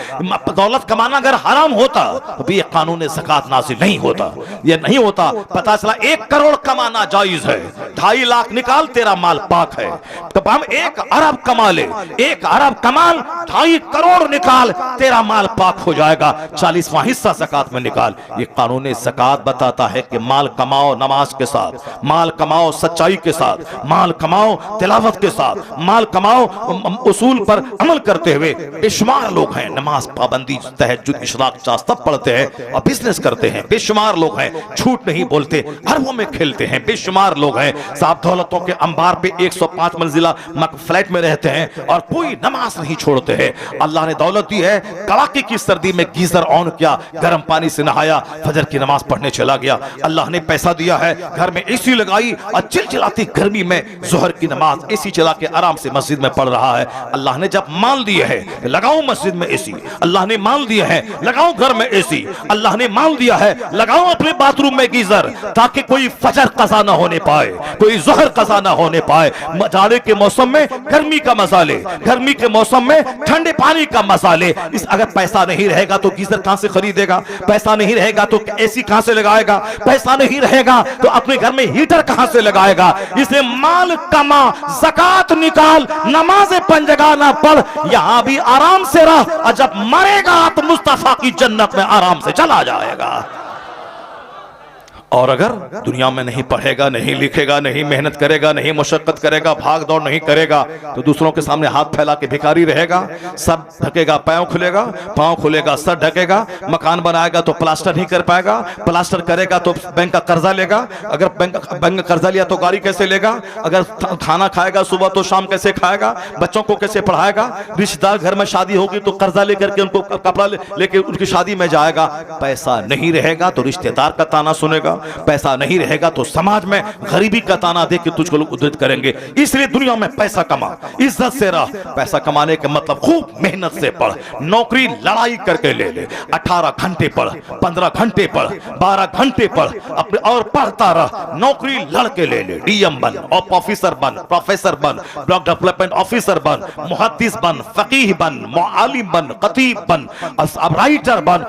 दौलत कमाना अगर हराम होता तो भी ये कानून ज़कात नाज़िल नहीं होता, ये नहीं होता। पता चला 1 करोड़ कमाना जायज है, 2.5 लाख निकाल, तेरा माल पाक है। तो हम 1 अरब कमा ले, 1 अरब कमाल, 2.5 करोड़ निकाल, तेरा माल पाक हो जाएगा, 40वां हिस्सा ज़कात में निकाल। ये कानून ज़कात बताता है कि माल कमाओ नमाज के साथ, माल कमाओ सच्चाई के साथ, माल कमाओ तिलावत के साथ, माल कमाओ उसूल पर अमल करते हुए। बेशुमार लोग हैं नमाज पाबंदी, तहज्जुद, इशराक, चाश सब पढ़ते हैं और बिजनेस करते हैं। बेशुमार लोग हैं झूठ नहीं बोलते, अरबों में खेलते हैं। बेशुमार लोग हैं साहब दौलतों के अंबार पे 105 मंजिला फ्लैट में रहते हैं और कोई नमाज नहीं छोड़ते हैं। अल्लाह ने दौलत दी है, कड़ाके की सर्दी में गीजर ऑन किया, गर्म पानी से नहाया, फजर की नमाज पढ़ने चला गया। अल्लाह ने पैसा दिया है, घर में एसी लगाई और चिलचिलाती गर्मी में जोहर की नमाज एसी चला के आराम से मस्जिद में पढ़ रहा है। अल्लाह ने जब माल दिए है, लगाओ मस्जिद में एसी। अल्लाह ने माल दिया है, लगाओ घर में एसी। अल्लाह ने माल दिया है, लगाओ अपने बाथरूम में गीजर, ताकि कोई फजर कज़ा ना होने पाए, कोई जोहर कज़ा ना होने पाए। जाड़े के मौसम में गर्मी का मजा ले, गर्मी के मौसम में ठंडे पानी का मजा ले। इस अगर पैसा नहीं रहेगा तो गीजर कहां से खरीदेगा, पैसा नहीं रहेगा तो एसी कहां से लगाएगा, पैसा नहीं रहेगा तो अपने घर में हीटर कहां से लगाएगा। इसलिए माल कमा, ज़कात निकाल, नमाज़ें पंजगा ना पढ़, यहां भी आराम से रह, और जब मरेगा तो मुस्तफा की जन्नत में आराम से चला जाएगा। और अगर दुनिया में नहीं पढ़ेगा, नहीं लिखेगा, नहीं मेहनत करेगा, नहीं मुशक्कत करेगा, भाग दौड़ नहीं करेगा, तो दूसरों के सामने हाथ फैला के भिखारी रहेगा। सर ढकेगा, पाँव खुलेगा, पाँव खुलेगा, सर ढकेगा। मकान बनाएगा तो प्लास्टर नहीं कर पाएगा, प्लास्टर करेगा तो बैंक का कर्जा लेगा। अगर बैंक का कर्जा लिया तो गाड़ी कैसे लेगा, अगर खाना खाएगा सुबह तो शाम कैसे खाएगा, बच्चों को कैसे पढ़ाएगा, रिश्तेदार घर में शादी होगी तो कर्जा लेकर के उनको कपड़ा लेके उनकी शादी में जाएगा। पैसा नहीं रहेगा तो रिश्तेदार का ताना सुनेगा, पैसा नहीं रहेगा तो समाज में गरीबी का ताना दे के तुझको लोग उद्धृत करेंगे। इसलिए दुनिया में पैसा कमा, इज्जत से रह। पैसा कमाने का मतलब खूब मेहनत से पढ़, नौकरी लड़ाई करके ले ले। 18 घंटे पढ़, 15 घंटे पढ़, 12 घंटे पढ़, अपने और पढ़ता रह। नौकरी लड़के ले ले, डीएम बन, ऑफिसर बन, प्रोफेसर बन, ब्लॉक डेवलपमेंट ऑफिसर बन, मुहद्दिस बन, फकीह बन, मुआलिम बन, खतीब बन, अब राइटर बन।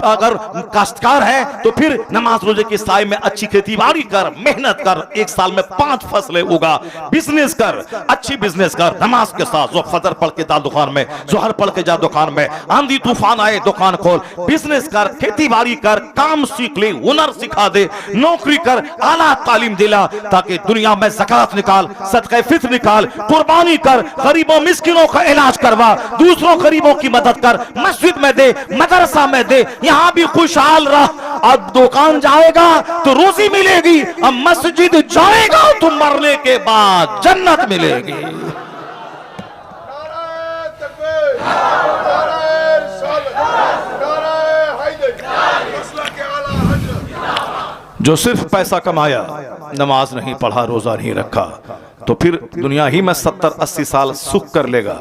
अगर काश्तकार है तो फिर नमाज रोजे की साय में अच्छी खेतीबाड़ी कर, मेहनत कर, एक साल में 5 फसलें उगा। बिजनेस कर, अच्छी बिजनेस कर, नमाज के साथ। जो फजर पढ़ के जा दुकान में, जोहर पढ़ के जा दुकान में, आंधी तूफान आए दुकान खोल, बिजनेस कर, खेतीबाड़ी कर, काम सीख ले, हुनर सिखा दे, नौकरी कर, आला तालीम दिला, ताकि दुनिया में ज़कात निकाल, सदका फित्र निकाल, कुर्बानी कर, गरीबों मिस्किनों का इलाज करवा, दूसरों गरीबों की मदद कर, मस्जिद में दे, मदरसा में दे, यहां भी खुशहाल रह। अब दुकान जाएगा तो रोजी मिलेगी, अब मस्जिद जाएगा तो मरने के बाद जन्नत मिलेगी। जो सिर्फ पैसा कमाया, नमाज नहीं पढ़ा, रोजा नहीं रखा, तो फिर दुनिया ही में 70-80 साल सुख कर लेगा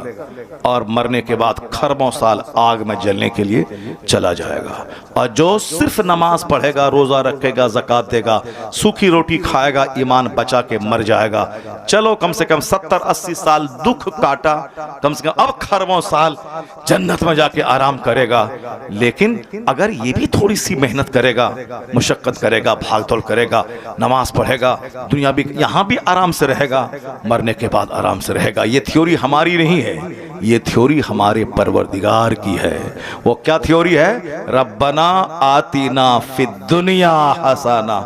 और मरने के बाद खरबों साल आग में जलने के लिए चला जाएगा। और जो सिर्फ नमाज पढ़ेगा, रोजा रखेगा, ज़कात देगा, सूखी रोटी खाएगा, ईमान बचा के मर जाएगा। चलो कम से कम 70-80 साल दुख काटा, कम से कम अब खरबों साल जन्नत में जाके आराम करेगा। लेकिन अगर ये भी थोड़ी सी मेहनत करेगा, मुशक्कत करेगा, भागदौड़ करेगा, नमाज पढ़ेगा, दुनिया भी यहाँ भी आराम से रहेगा, मरने के बाद आराम से रहेगा। ये थ्योरी हमारी नहीं है, ये थ्योरी हमारे परवरदिगार की है। वो क्या थ्योरी है? रब्बना आतीना फिद दुनिया हसना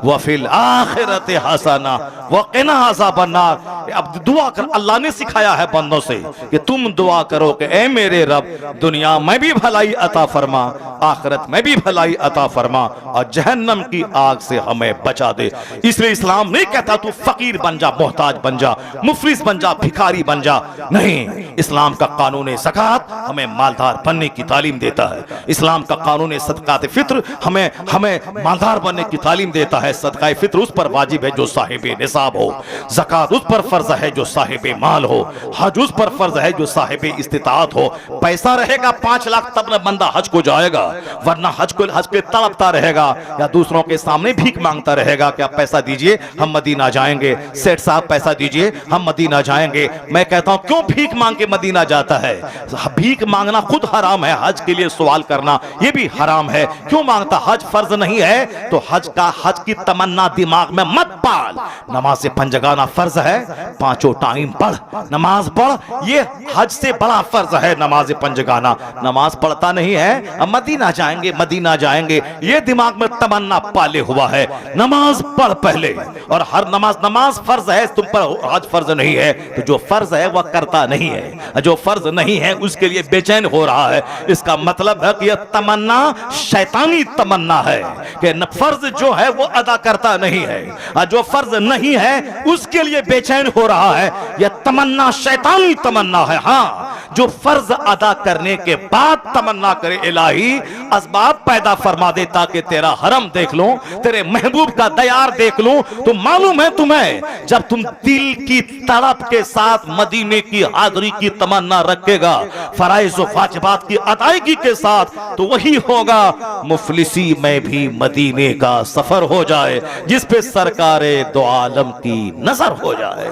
व फिल आखिरति हसना व क़िना अज़ाबन नार। अब दुआ कर, अल्लाह ने सिखाया है बंदों से कि तुम दुआ करो कि ए मेरे रब, दुनिया में भी भलाई अता फरमा, आखिरत में भी भलाई अता फरमा, और जहन्नम की आग से हमें बचा दे। इसलिए इस्लाम नहीं कहता तू फकीर बन जा, मोहताज बन जा, मुफलिस बन जा, भिखारी बन जा। नहीं, इस्लाम का कानून ज़कात हमें मालदार बनने की तालीम देता है। इस्लाम का कानून सदकात फित्र हमें मालदार बनने की तालीम देता है। सदका फित्र उस पर वाजिब है जो साहिब निसाब हो, ज़कात उस पर फर्ज है जो साहिब माल हो, हज उस पर फर्ज है जो साहिब इस्तिताअत हो। पैसा रहेगा 5 लाख तब न बंदा हज को जाएगा, वरना हज के तड़पता रहेगा या दूसरों के सामने भीख मांगता रहेगा कि आप पैसा दीजिए हम मदीना जाएंगे, सेठ साहब पैसा दीजिए हम मदीना जाएंगे। मैं कहता हूं क्यों भीख मांग के मदीना जाता है? भीख मांगना खुद हराम है, हज के लिए सवाल करना यह भी हराम है। क्यों मांगता? हज फर्ज नहीं है तो हज की तमन्ना दिमाग में मत पाल। नमाज से पंजगाना फर्ज है, 5 टाइम पढ़, नमाज पढ़, ये हज से बड़ा फर्ज है नमाज पंजगाना। नमाज पढ़ता नहीं है, अब मदीना जाएंगे, मदीना जाएंगे, ये दिमाग में तमन्ना पाले हुआ है। नमाज पढ़ पहले, और हर नमाज फर्ज है तुम पर, हज फर्ज नहीं है। तो जो फर्ज है वह करता नहीं है, जो फर्ज नहीं है उसके लिए बेचैन हो रहा है। इसका मतलब है कि यह तमन्ना शैतानी तमन्ना है कि फर्ज जो है वो अदा करता नहीं है, और जो फर्ज नहीं है उसके लिए बेचैन हो रहा है। यह तमन्ना शैतानी तमन्ना है। हाँ, जो फर्ज अदा करने के बाद तमन्ना करे इलाही असबाब पैदा फरमा दे ताकि तेरा हरम देख लूं, तेरे महबूब का दयार देख लूं, तो मालूम है तुम्हें जब तुम दिल की तड़प के साथ मदीने की हाजिरी की तमन्ना रखेगा फराइज व वाजिबात की अदायगी के साथ, तो वही होगा मुफलिसी में भी मदीने का सफर हो जाए जिस पे सरकारे दो आलम की नजर हो जाए।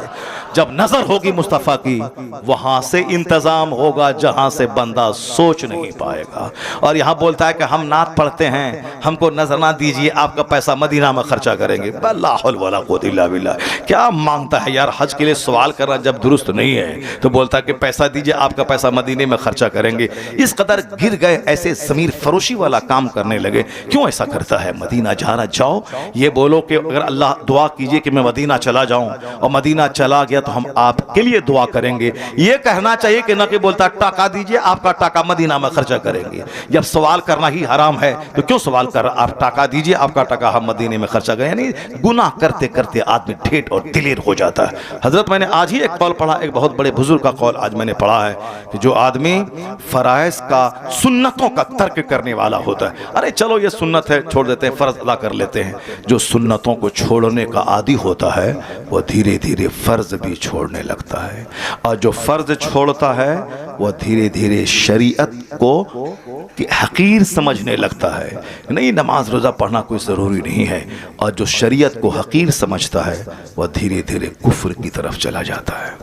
जब नजर होगी मुस्तफा की वहां से इंतजाम होगा जहां से बंदा सोच नहीं पाएगा। और यहां बोलता है कि हम नात पढ़ते हैं, हमको नजर ना दीजिए, आपका पैसा मदीना में खर्चा करेंगे। ला हौल वला कुव्वता इल्ला बिल्लाह। क्या मांगता है यार, हज के लिए सवाल करना जब दुरुस्त नहीं है तो बोलता है कि पैसा दीजिए, आपका पैसा मदीने में खर्चा करेंगे। इस कदर गिर गए, ऐसे ज़मीर फरोशी वाला काम करने लगे। क्यों ऐसा करता है? मदीना जाना जाओ, ये बोलो कि अगर अल्लाह दुआ कीजिए कि मैं मदीना चला जाऊं, और मदीना चला गया तो हम आपके लिए दुआ करेंगे। ये कहना चाहिए कि न कि बोलता टाका दीजिए, आपका टाका मदीना में खर्चा करेंगे। जब सवाल करना ही हराम है तो क्यों सवाल कर, आप टाका दीजिए, आपका टाका हम मदीने में खर्चा करें। यानी गुनाह करते करते आदमी ठेठ और दिलेर हो जाता है। हजरत मैंने आज ही एक कौल पढ़ा, एक बहुत बड़े बुजुर्ग का कौल आज मैंने पढ़ा है कि जो आदमी फराइज का, सुन्नतों का तर्क करने वाला होता है, अरे चलो ये सुन्नत है छोड़ देते हैं, फर्ज अदा कर लेते हैं। जो सुन्नतों को छोड़ने का आदी होता है वो धीरे धीरे फर्ज भी छोड़ने लगता है, और जो फर्ज छोड़ता है वह धीरे धीरे शरीयत को हकीर समझने लगता है। नहीं, नमाज रोज़ा पढ़ना कोई ज़रूरी नहीं है। और जो शरीयत को हकीर समझता है वह धीरे धीरे कुफ्र की तरफ चला जाता है,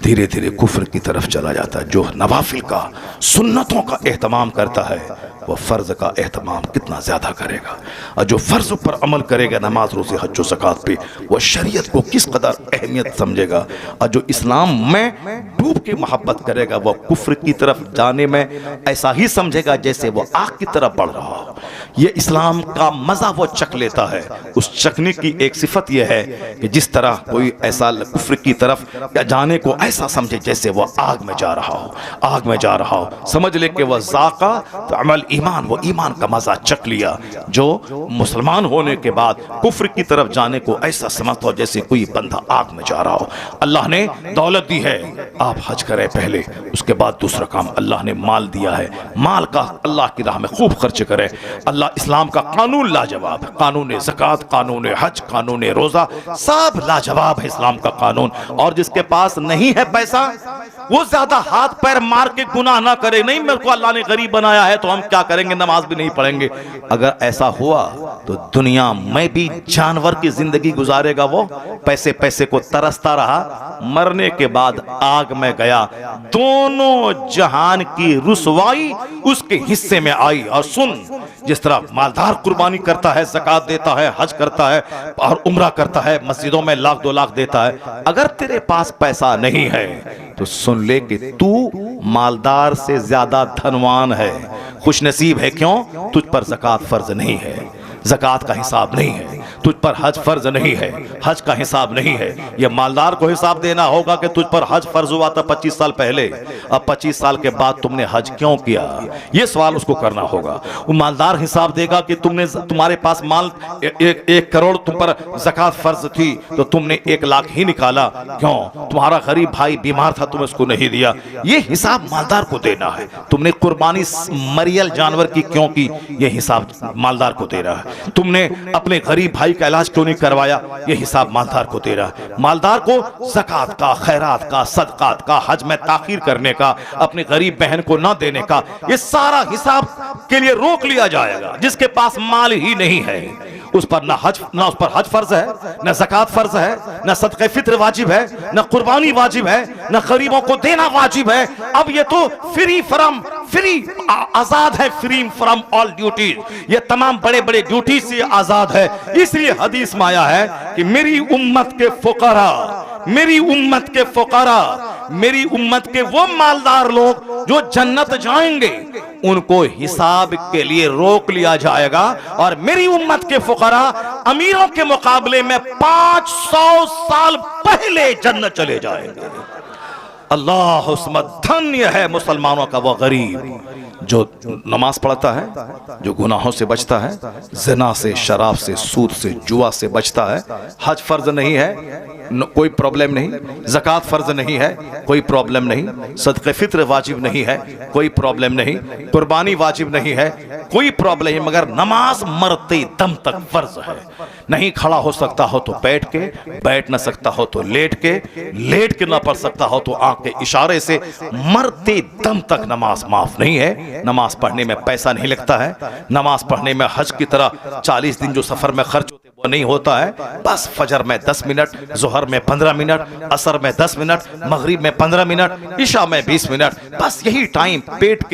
धीरे धीरे कुफ्र की तरफ चला जाता है। जो नवाफिल का, सुन्नतों का एहतमाम करता है वह फ़र्ज का एहतमाम कितना ज़्यादा करेगा। और जो फ़र्ज़ पर अमल करेगा, नमाज रोज़े हज व ज़कात पे, वह शरीयत को किस कदर अहमियत समझेगा। और जो इस्लाम में डूब के मोहब्बत करेगा वह कुफ्र की तरफ जाने में ऐसा ही समझेगा जैसे वह आग की तरफ बढ़ रहा हो। ये इस्लाम का मज़ा वो चख लेता है। उस चखने की एक सिफत यह है कि जिस तरह कोई ऐसा कुफ्र की तरफ जाने को ऐसा समझे जैसे वह आग में जा रहा हो, आग में जा रहा हो, समझ ले कि वह ज़ाक़ा तो अमल ईमान, वो ईमान का मज़ा चख लिया। जो मुसलमान होने के बाद कुफ्र की तरफ जाने को ऐसा समझता हो जैसे कोई बंदा आग में जा रहा हो। अल्लाह ने दौलत दी है, आप हज करें पहले, उसके बाद दूसरा काम अल्लाह ने माल दिया है, माल का अल्लाह की राह में खूब खर्च करें। अल्लाह इस्लाम का कानून लाजवाब है, कानून ज़कात, कानून हज, कानून रोज़ा, सब लाजवाब है इस्लाम का कानून। और जिसके पास नहीं है पैसा वो ज्यादा हाथ पैर मार के गुनाह ना करे। नहीं, मेरे को अल्लाह ने गरीब बनाया है तो हम क्या करेंगे, नमाज भी नहीं पढ़ेंगे। अगर ऐसा हुआ तो दुनिया में भी जानवर की जिंदगी गुजारेगा। वो पैसे पैसे को तरसता रहा, मरने के बाद आग में गया। दोनों जहान की रुसवाई उसके हिस्से में आई। और सुन, जिस तरह मालदार कुर्बानी करता है, ज़कात देता है, हज करता है और उम्रा करता है, मस्जिदों में लाख 2 लाख देता है, अगर तेरे पास पैसा नहीं है तो सुन ले कि तू मालदार से ज्यादा धनवान है, खुशनसीब है। क्यों? तुझ पर ज़कात फर्ज नहीं है, ज़कात का हिसाब नहीं है, तुझ पर हज फर्ज नहीं है, हज का हिसाब नहीं है। यह मालदार को हिसाब देना होगा कि तुझ पर हज फर्ज हुआ था 25 साल पहले, अब 25 साल के बाद तुमने हज क्यों किया, यह सवाल उसको करना होगा। वो मालदार हिसाब देगा कि तुम्हारे पास माल 1 करोड़ तुम पर ज़कात फर्ज थी तो तुमने 1 लाख ही निकाला, क्यों? तुम्हारा गरीब भाई बीमार था, तुम उसको नहीं दिया। यह हिसाब मालदार को देना है। तुमने कुर्बानी मरियल जानवर की क्यों की, यह हिसाब मालदार को दे रहा है। तुमने अपने गरीब भाई का इलाज क्यों नहीं करवाया, यह हिसाब मालदार को दे रहा है। मालदार को ज़कात का, खैरात का, सदकात का, हज में ताखीर करने का, अपनी गरीब बहन को ना देने का, यह सारा हिसाब के लिए रोक लिया जाएगा। जिसके पास माल ही नहीं है उस पर ना उस पर हज फर्ज है, ना ज़कात फर्ज है, ना सदक़े फित्र वाजिब है, ना कुर्बानी वाजिब है, ना गरीबों को देना वाजिब है। अब ये तो फ्री आजाद है, फ्री फ्रॉम ऑल ड्यूटीज। ये तमाम बड़े बड़े ड्यूटी से आजाद है। इसलिए हदीस में आया है कि मेरी उम्मत के फुकरा, मेरी उम्मत के फुकरा, मेरी उम्मत के वो मालदार लोग जो जन्नत जाएंगे उनको हिसाब के लिए रोक लिया जाएगा। और मेरी उम्मत के फुकरा अमीरों के मुकाबले में 500 साल पहले जन्नत चले जाएंगे। अल्लाह उस्मत, धन्य है मुसलमानों का वो गरीब जो नमाज पढ़ता है, जो गुनाहों से बचता है, ज़िना से, शराब से, सूद से, जुआ से बचता है। हज फर्ज नहीं है, कोई प्रॉब्लम नहीं। ज़कात फर्ज नहीं है, कोई प्रॉब्लम नहीं। सदक़े फित्र वाजिब नहीं है, कोई प्रॉब्लम नहीं। कुर्बानी वाजिब नहीं है, कोई प्रॉब्लम नहीं। मगर नमाज मरते दम तक फर्ज है। नहीं खड़ा हो सकता हो तो बैठ के, बैठ ना सकता हो तो लेट के ना पढ़ सकता हो तो आंख के इशारे से, मरते दम तक नमाज माफ नहीं है। नमाज पढ़ने में पैसा नहीं लगता है। नमाज पढ़ने में हज की तरह 40 दिन जो सफर में खर्च होते वो नहीं होता है। बस फजर में 10 मिनट, जोहर में 15 मिनट, असर में 10 मिनट, मगरिब में 15 मिनट, इशा में 20 मिनट, बस यही टाइम पेट के